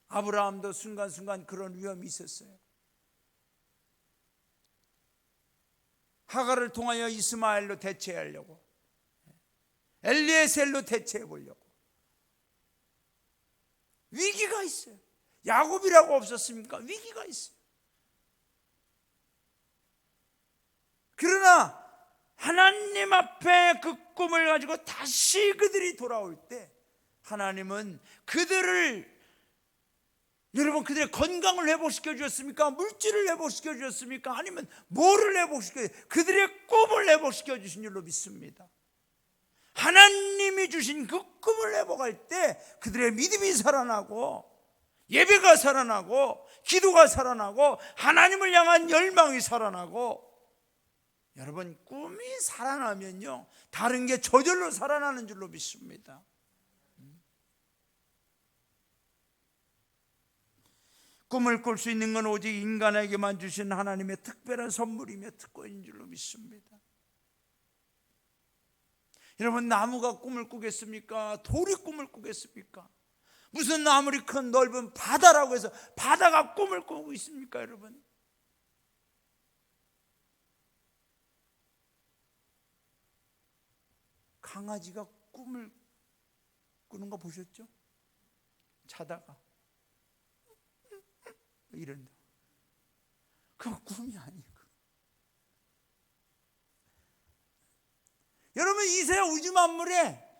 아브라함도 순간순간 그런 위험이 있었어요. 하갈을 통하여 이스마엘로 대체하려고, 엘리에셀로 대체해 보려고 위기가 있어요. 야곱이라고 없었습니까? 위기가 있어요. 그러나 하나님 앞에 그 꿈을 가지고 다시 그들이 돌아올 때 하나님은 그들을, 여러분, 그들의 건강을 회복시켜 주셨습니까? 물질을 회복시켜 주셨습니까? 아니면 뭐를 회복시켜 주셨습니까? 그들의 꿈을 회복시켜 주신 줄로 믿습니다. 하나님이 주신 그 꿈을 회복할 때 그들의 믿음이 살아나고 예배가 살아나고 기도가 살아나고 하나님을 향한 열망이 살아나고, 여러분, 꿈이 살아나면요 다른 게 저절로 살아나는 줄로 믿습니다. 꿈을 꿀 수 있는 건 오직 인간에게만 주신 하나님의 특별한 선물이며 특권인 줄로 믿습니다. 여러분, 나무가 꿈을 꾸겠습니까? 돌이 꿈을 꾸겠습니까? 무슨 아무리 큰 넓은 바다라고 해서 바다가 꿈을 꾸고 있습니까, 여러분? 강아지가 꿈을 꾸는 거 보셨죠? 자다가 이런다. 그건 꿈이 아니고. 여러분, 이 세 우주 만물에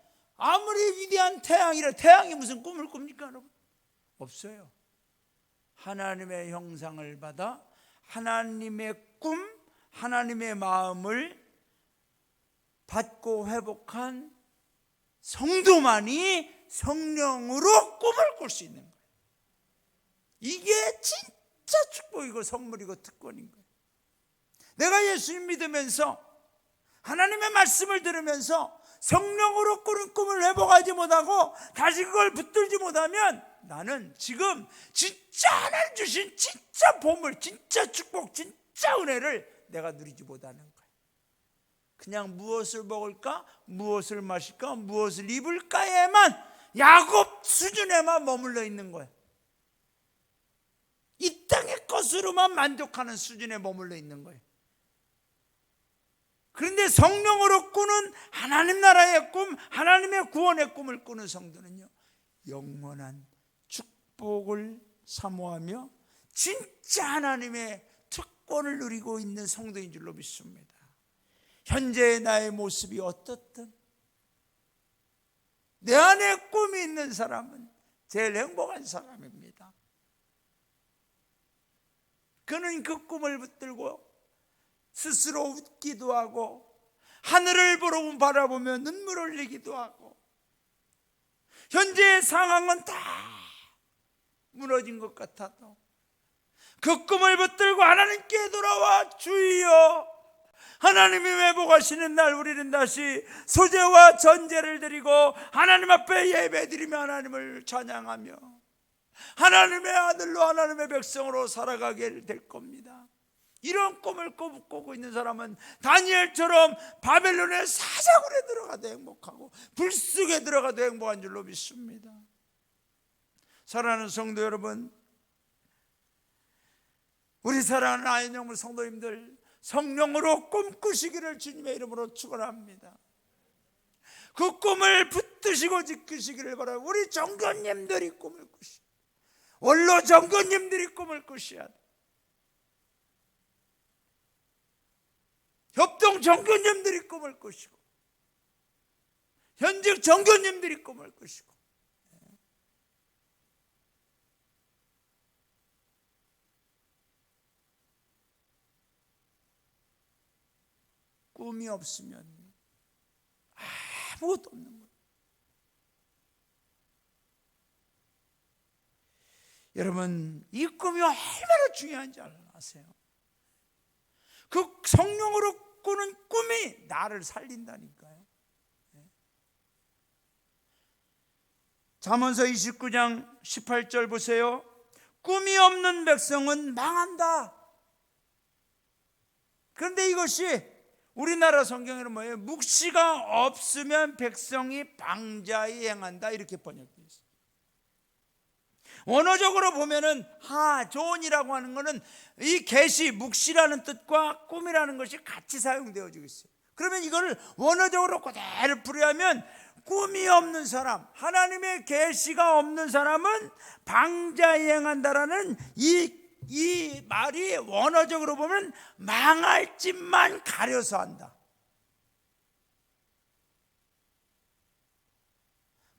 아무리 위대한 태양이라, 태양이 무슨 꿈을 꿉니까, 여러분? 없어요. 하나님의 형상을 받아 하나님의 꿈, 하나님의 마음을 받고 회복한 성도만이 성령으로 꿈을 꿀 수 있는 거예요. 이게 진짜 축복이고 선물이고 특권인 거예요. 내가 예수님 믿으면서 하나님의 말씀을 들으면서 성령으로 꾸는 꿈을 회복하지 못하고 다시 그걸 붙들지 못하면 나는 지금 진짜 하나님 주신 진짜 보물, 진짜 축복, 진짜 은혜를 내가 누리지 못하는 거예요. 그냥 무엇을 먹을까, 무엇을 마실까, 무엇을 입을까에만, 야곱 수준에만 머물러 있는 거예요. 이 땅의 것으로만 만족하는 수준에 머물러 있는 거예요. 그런데 성령으로 꾸는 하나님 나라의 꿈, 하나님의 구원의 꿈을 꾸는 성도는요, 영원한 축복을 사모하며 진짜 하나님의 특권을 누리고 있는 성도인 줄로 믿습니다. 현재의 나의 모습이 어떻든 내 안에 꿈이 있는 사람은 제일 행복한 사람입니다. 그는 그 꿈을 붙들고 스스로 웃기도 하고 하늘을 바라보며 눈물 흘리기도 하고, 현재의 상황은 다 무너진 것 같아도 그 꿈을 붙들고 하나님께 돌아와 주여, 하나님이 회복하시는 날 우리는 다시 소제와 전제를 드리고 하나님 앞에 예배드리며 하나님을 찬양하며 하나님의 아들로 하나님의 백성으로 살아가게 될 겁니다. 이런 꿈을 꾸고 있는 사람은 다니엘처럼 바벨론의 사자굴에 들어가도 행복하고 불쑥에 들어가도 행복한 줄로 믿습니다. 사랑하는 성도 여러분, 우리 사랑하는 아현영물 성도님들, 성령으로 꿈꾸시기를 주님의 이름으로 축원합니다. 그 꿈을 붙드시고 지키시기를 바라고, 우리 정교님들이 꿈을 꾸시고 원로 정교님들이 꿈을 꾸셔야 돼. 협동 정교님들이 꿈을 꾸시고 현직 정교님들이 꿈을 꾸시고, 꿈이 없으면 아무것도 없는 거예요. 여러분, 이 꿈이 얼마나 중요한지 아세요? 그 성령으로 꾸는 꿈이 나를 살린다니까요. 잠언서 29장 18절 보세요. 꿈이 없는 백성은 망한다. 그런데 이것이 우리나라 성경에는 뭐예요? 묵시가 없으면 백성이 방자히 행한다, 이렇게 번역되어 있어요. 원어적으로 보면은 하존이라고 하는 것은 이 계시, 묵시라는 뜻과 꿈이라는 것이 같이 사용되어지고 있어요. 그러면 이거를 원어적으로 그대로 풀이하면, 꿈이 없는 사람, 하나님의 계시가 없는 사람은 방자히 행한다라는 이 말이 원어적으로 보면 망할 짓만 가려서 한다.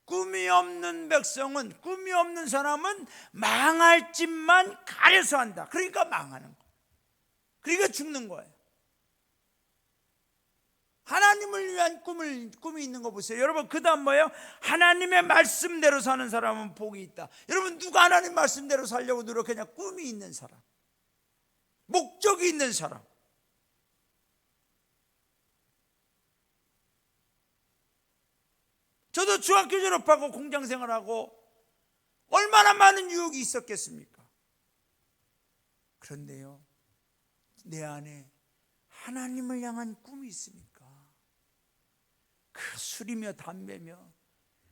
꿈이 없는 백성은, 꿈이 없는 사람은 망할 짓만 가려서 한다. 그러니까 망하는 거예요. 그러니까 죽는 거예요. 하나님을 위한 꿈이 있는 거 보세요. 여러분, 그 다음 뭐예요? 하나님의 말씀대로 사는 사람은 복이 있다. 여러분, 누가 하나님 말씀대로 살려고 노력하냐? 꿈이 있는 사람, 목적이 있는 사람. 저도 중학교 졸업하고 공장 생활하고 얼마나 많은 유혹이 있었겠습니까? 그런데요, 내 안에 하나님을 향한 꿈이 있으니까 그 술이며 담배며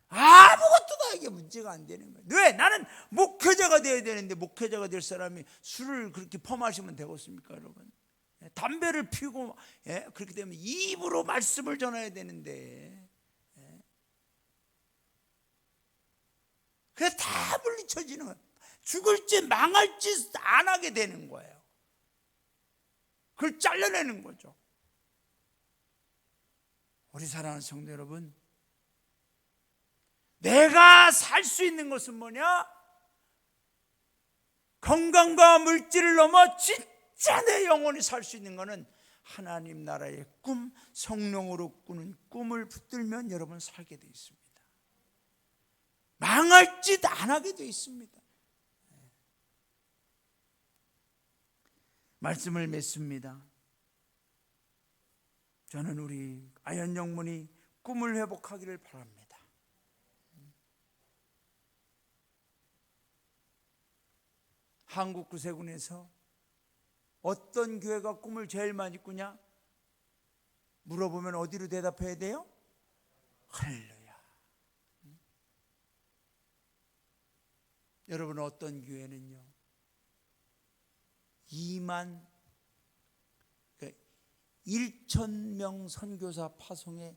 아무것도 나에게 문제가 안 되는 거예요. 왜? 나는 목회자가 되어야 되는데, 목회자가 될 사람이 술을 그렇게 퍼마시면 되겠습니까, 여러분? 담배를 피우고 그렇게 되면 입으로 말씀을 전해야 되는데, 그래서 다 물리쳐지는 거예요. 죽을지 망할지 안 하게 되는 거예요. 그걸 잘라내는 거죠. 우리 사랑하는 성도 여러분, 내가 살 수 있는 것은 뭐냐? 건강과 물질을 넘어 진짜 내 영혼이 살 수 있는 것은 하나님 나라의 꿈, 성령으로 꾸는 꿈을 붙들면 여러분 살게 되어 있습니다. 망할 짓 안 하게 되어 있습니다. 말씀을 맺습니다. 저는 우리 아연 영문이 꿈을 회복하기를 바랍니다. 한국 구세군에서 어떤 교회가 꿈을 제일 많이 꾸냐? 물어보면 어디로 대답해야 돼요? 할렐루야. 여러분, 어떤 교회는요 1,000명 선교사 파송에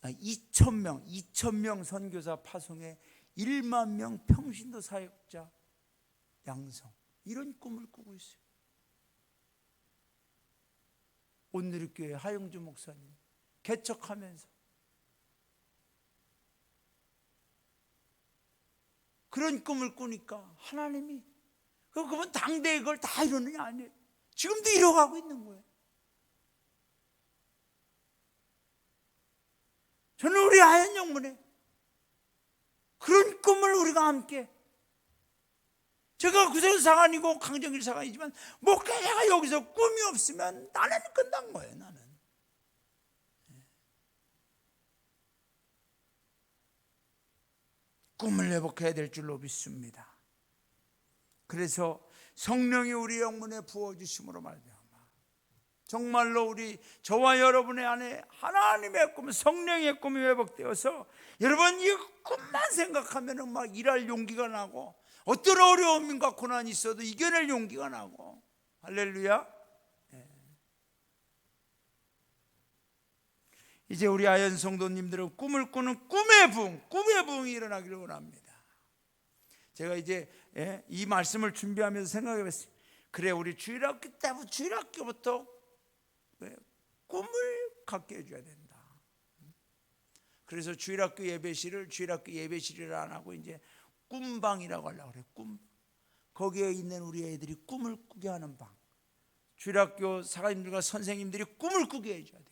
2,000명 선교사 파송에 1만 명 평신도 사역자 양성, 이런 꿈을 꾸고 있어요. 온누리교회 하영주 목사님 개척하면서 그런 꿈을 꾸니까 하나님이, 그분 당대에 그걸 다 이루느냐? 아니에요. 지금도 이뤄가고 있는 거예요. 저는 우리 하얀 영문에 그런 꿈을 우리가 함께, 제가 구세군 사관이고 강정일 사관이지만 목회자가 여기서 꿈이 없으면 나는 끝난 거예요. 나는 꿈을 회복해야 될 줄로 믿습니다. 그래서 성령이 우리 영문에 부어주심으로 말미암아 정말로 저와 여러분의 안에 하나님의 꿈, 성령의 꿈이 회복되어서 여러분 이 꿈만 생각하면 막 일할 용기가 나고, 어떤 어려움과 고난이 있어도 이겨낼 용기가 나고, 할렐루야. 이제 우리 아연 성도님들은 꿈을 꾸는 꿈의 부흥이 일어나기를 원합니다. 제가 이제 이 말씀을 준비하면서 생각해 봤어요. 그래, 우리 주일학교부터 꿈을 갖게 해줘야 된다. 그래서 주일학교 예배실을 안 하고 이제 꿈방이라고 하려고 그래요. 거기에 있는 우리 애들이 꿈을 꾸게 하는 방. 주일학교 사관님들과 선생님들이 꿈을 꾸게 해줘야 돼.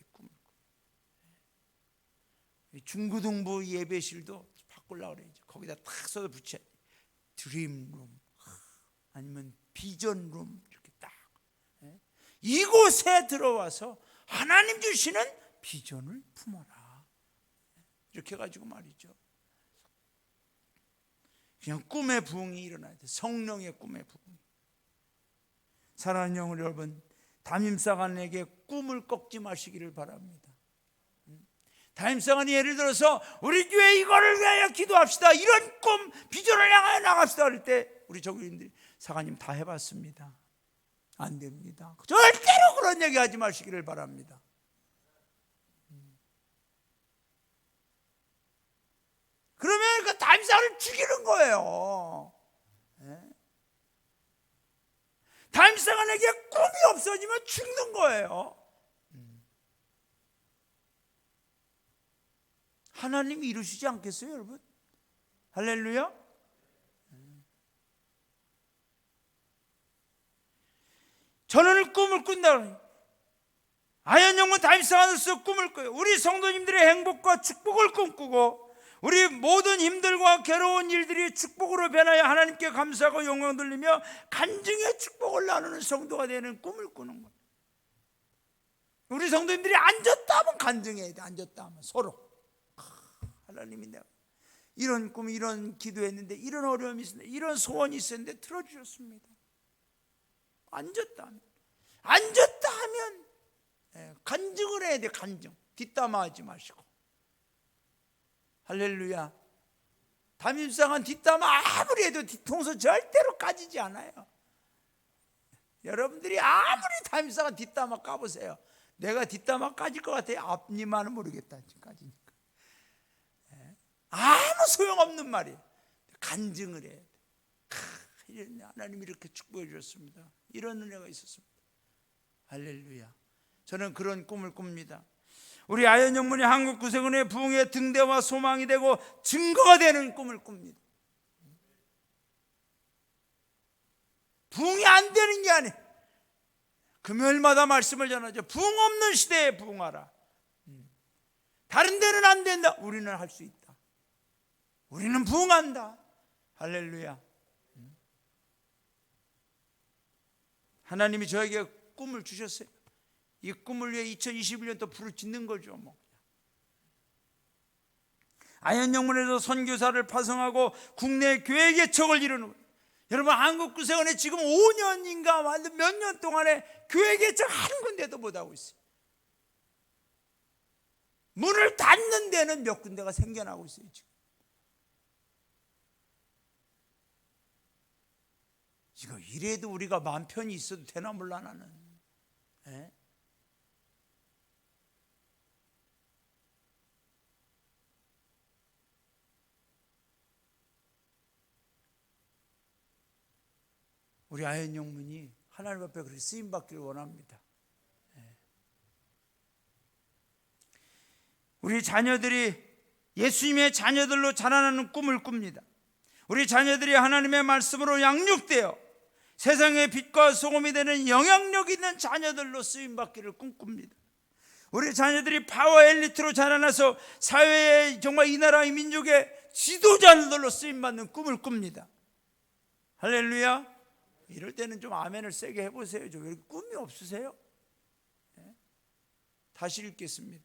중고등부 예배실도 바꾸려고 그래요. 거기다 탁 써서 붙여. 드림룸 아니면 비전룸, 이렇게 딱 이곳에 들어와서 하나님 주시는 비전을 품어라, 이렇게 해가지고 말이죠. 그냥 꿈의 부흥이 일어나야 돼. 성령의 꿈의 부흥. 사랑하는 영혼 여러분, 담임사관에게 꿈을 꺾지 마시기를 바랍니다. 담임사관이 예를 들어서 우리 교회 이거를 위하여 기도합시다, 이런 꿈, 비전을 향하여 나갑시다 할 때 우리 정교인들이 사관님 다 해봤습니다, 안 됩니다. 절대로 그런 얘기 하지 마시기를 바랍니다. 그러면 그 담임사관을 죽이는 거예요. 담임사관에게 꿈이 없어지면 죽는 거예요. 하나님이 이루시지 않겠어요, 여러분? 할렐루야. 저는 꿈을 꾼다. 아연 영문 담임사관으로서 꿈을 꿔요. 우리 성도님들의 행복과 축복을 꿈꾸고, 우리 모든 힘들과 괴로운 일들이 축복으로 변하여 하나님께 감사하고 영광 돌리며 간증의 축복을 나누는 성도가 되는 꿈을 꾸는 거예요. 우리 성도님들이 앉았다 하면 간증해야 돼. 앉았다 하면 서로 하나님이 내가 이런 꿈, 이런 기도했는데, 이런 어려움이 있었는데, 이런 소원이 있었는데 들어주셨습니다. 앉았다 하면 간증을 해야 돼. 간증, 뒷담화하지 마시고. 할렐루야. 담임사관 뒷담화 아무리 해도 뒤통수 절대로 까지지 않아요. 여러분들이 아무리 담임사관 뒷담화 까보세요. 내가 뒷담화 까질 것 같아요? 앞니만은 모르겠다. 까지니까. 아무 소용없는 말이에요. 간증을 해야 돼. 하나님이 이렇게 축복해 주셨습니다. 이런 은혜가 있었습니다. 할렐루야. 저는 그런 꿈을 꿉니다. 우리 아연 영문이 한국 구세군의 부흥의 등대와 소망이 되고 증거가 되는 꿈을 꿉니다. 부흥이 안 되는 게 아니에요. 금요일마다 말씀을 전하죠. 부흥 없는 시대에 부흥하라. 다른 데는 안 된다. 우리는 할 수 있다. 우리는 부흥한다. 할렐루야. 하나님이 저에게 꿈을 주셨어요. 이 꿈을 위해 2021년 또 부르짖는 거죠. 뭐. 아현영문에서 선교사를 파송하고 국내 교회 개척을 이루는 거예요. 여러분, 한국구세원에 지금 5년인가 몇 년 동안에 교회 개척 한 군데도 못하고 있어요. 문을 닫는 데는 몇 군데가 생겨나고 있어요. 지금 이거 이래도 우리가 마음 편히 있어도 되나 몰라 나는. 예? 우리 아현영문이 하나님 앞에 그렇게 쓰임받기를 원합니다. 우리 자녀들이 예수님의 자녀들로 자라나는 꿈을 꿉니다. 우리 자녀들이 하나님의 말씀으로 양육되어 세상의 빛과 소금이 되는 영향력 있는 자녀들로 쓰임받기를 꿈꿉니다. 우리 자녀들이 파워 엘리트로 자라나서 사회의 정말 이 나라의 민족의 지도자들로 쓰임받는 꿈을 꿉니다. 할렐루야. 이럴 때는 좀 아멘을 세게 해보세요. 왜 이렇게 꿈이 없으세요? 다시 읽겠습니다.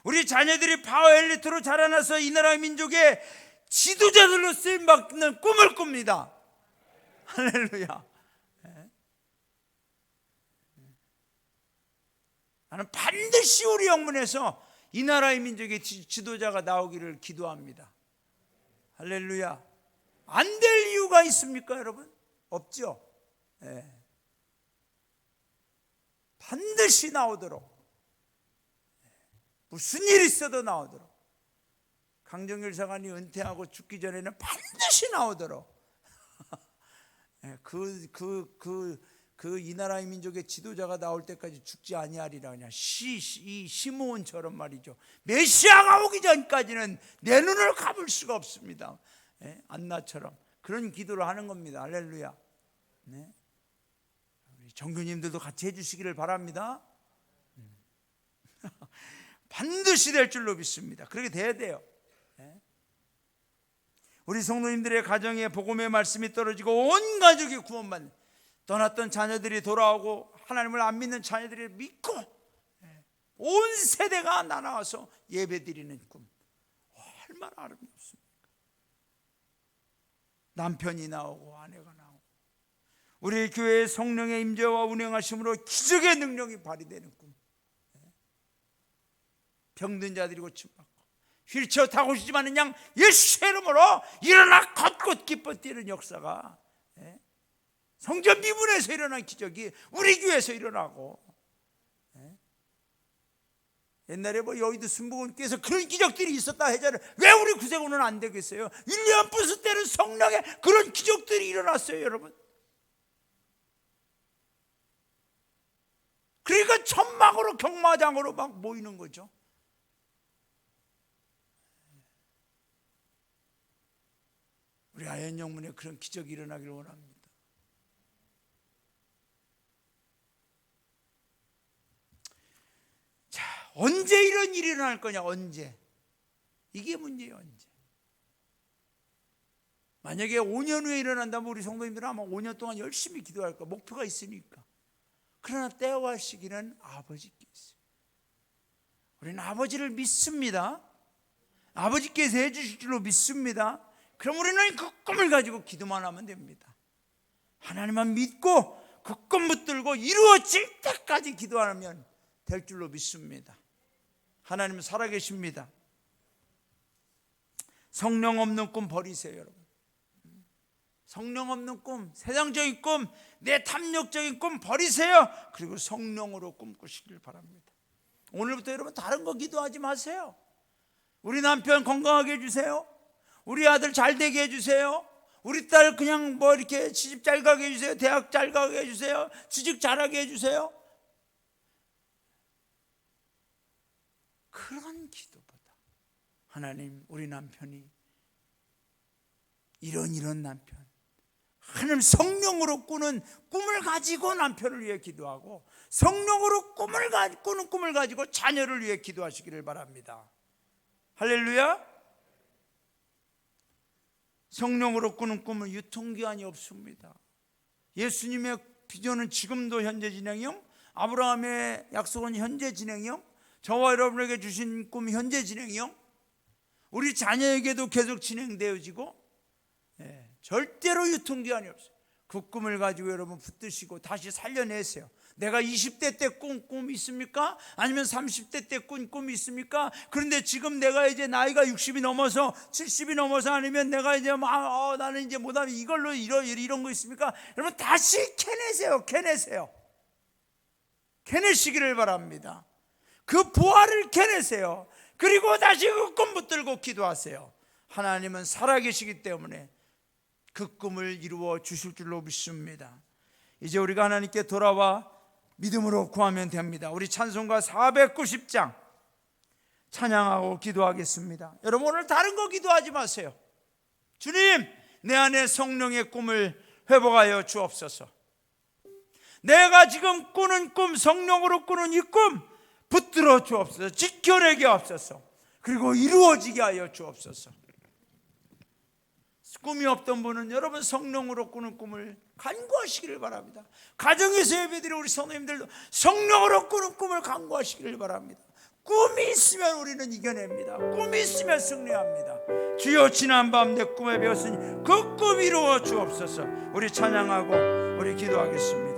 우리 자녀들이 파워 엘리트로 자라나서 이 나라의 민족의 지도자들로 쓰임받는 꿈을 꿉니다. 할렐루야. 나는 반드시 우리 영문에서 이 나라의 민족의 지도자가 나오기를 기도합니다. 할렐루야. 안 될 이유가 있습니까, 여러분? 없죠. 반드시 나오도록, 무슨 일이 있어도 나오도록, 강정길 사관이 은퇴하고 죽기 전에는 반드시 나오도록 이 나라의 민족의 지도자가 나올 때까지 죽지 아니하리라. 그냥 이 시므온처럼 말이죠. 메시아가 오기 전까지는 내 눈을 감을 수가 없습니다. 안나처럼 그런 기도를 하는 겁니다. 할렐루야. 네. 우리 정교님들도 같이 해주시기를 바랍니다. 반드시 될 줄로 믿습니다. 그렇게 돼야 돼요. 우리 성도님들의 가정에 복음의 말씀이 떨어지고 온 가족이 구원받는, 떠났던 자녀들이 돌아오고 하나님을 안 믿는 자녀들이 믿고 온 세대가 나눠서 예배드리는 꿈, 얼마나 아름답습니까? 남편이 나오고 아내가 나오고 우리 교회의 성령의 임재와 운행하심으로 기적의 능력이 발휘되는 꿈, 병든 자들이 고침받고 휠체어 타고 싶지만 그냥 예수의 이름으로 일어나 걷고 기뻐 뛰는 역사가, 성전 미문에서 일어난 기적이 우리 교회에서 일어나고, 옛날에 여의도 순복음교회에서 그런 기적들이 있었다 하잖아요. 왜 우리 구세군은 안 되겠어요? 윌리엄 부스 때는 성령의 그런 기적들이 일어났어요, 여러분. 그러니까 천막으로 경마장으로 막 모이는 거죠. 우리 아현영문에 그런 기적이 일어나기를 원합니다. 자, 언제 이런 일이 일어날 거냐? 언제? 이게 문제예요. 언제? 만약에 5년 후에 일어난다면 우리 성도님들은 아마 5년 동안 열심히 기도할 거야. 목표가 있으니까. 그러나 때와 시기는 아버지께 있어요. 우리는 아버지를 믿습니다. 아버지께서 해주실 줄로 믿습니다. 그럼 우리는 그 꿈을 가지고 기도만 하면 됩니다. 하나님만 믿고 그 꿈 붙들고 이루어질 때까지 기도하면 될 줄로 믿습니다. 하나님은 살아계십니다. 성령 없는 꿈 버리세요, 여러분. 성령 없는 꿈, 세상적인 꿈, 내 탐욕적인 꿈 버리세요. 그리고 성령으로 꿈꾸시길 바랍니다. 오늘부터 여러분 다른 거 기도하지 마세요. 우리 남편 건강하게 해주세요. 우리 아들 잘 되게 해주세요. 우리 딸 그냥 이렇게 시집 잘 가게 해주세요. 대학 잘 가게 해주세요. 취직 잘하게 해주세요. 그런 기도보다 하나님, 우리 남편이 이런 남편, 하나님 성령으로 꾸는 꿈을 가지고 남편을 위해 기도하고 성령으로 꾸는 꿈을 가지고 자녀를 위해 기도하시기를 바랍니다. 할렐루야. 성령으로 꾸는 꿈은 유통기한이 없습니다. 예수님의 비전은 지금도 현재 진행형, 아브라함의 약속은 현재 진행형, 저와 여러분에게 주신 꿈 현재 진행형, 우리 자녀에게도 계속 진행되어지고, 절대로 유통기한이 없어요. 그 꿈을 가지고 여러분 붙드시고 다시 살려내세요. 내가 20대 때 꿈 있습니까? 아니면 30대 때 꿈이 있습니까? 그런데 지금 내가 이제 나이가 60이 넘어서 70이 넘어서 아니면 내가 이제 나는 이제 못하면 이걸로 이런 거 있습니까? 여러분 다시 캐내세요. 캐내시기를 바랍니다. 그 부활을 캐내세요. 그리고 다시 그 꿈 붙들고 기도하세요. 하나님은 살아계시기 때문에 그 꿈을 이루어 주실 줄로 믿습니다. 이제 우리가 하나님께 돌아와 믿음으로 구하면 됩니다. 우리 찬송가 490장 찬양하고 기도하겠습니다. 여러분 오늘 다른 거 기도하지 마세요. 주님, 내 안에 성령의 꿈을 회복하여 주옵소서. 내가 지금 꾸는 꿈, 성령으로 꾸는 이 꿈 붙들어 주옵소서. 지켜내게 하옵소서. 그리고 이루어지게 하여 주옵소서. 꿈이 없던 분은 여러분 성령으로 꾸는 꿈을 간구하시기를 바랍니다. 가정에서 예배드리는 우리 성도님들도 성령으로 꾸는 꿈을 간구하시기를 바랍니다. 꿈이 있으면 우리는 이겨냅니다. 꿈이 있으면 승리합니다. 주여, 지난밤 내 꿈에 배웠으니 그 꿈 이루어 주옵소서. 우리 찬양하고 우리 기도하겠습니다.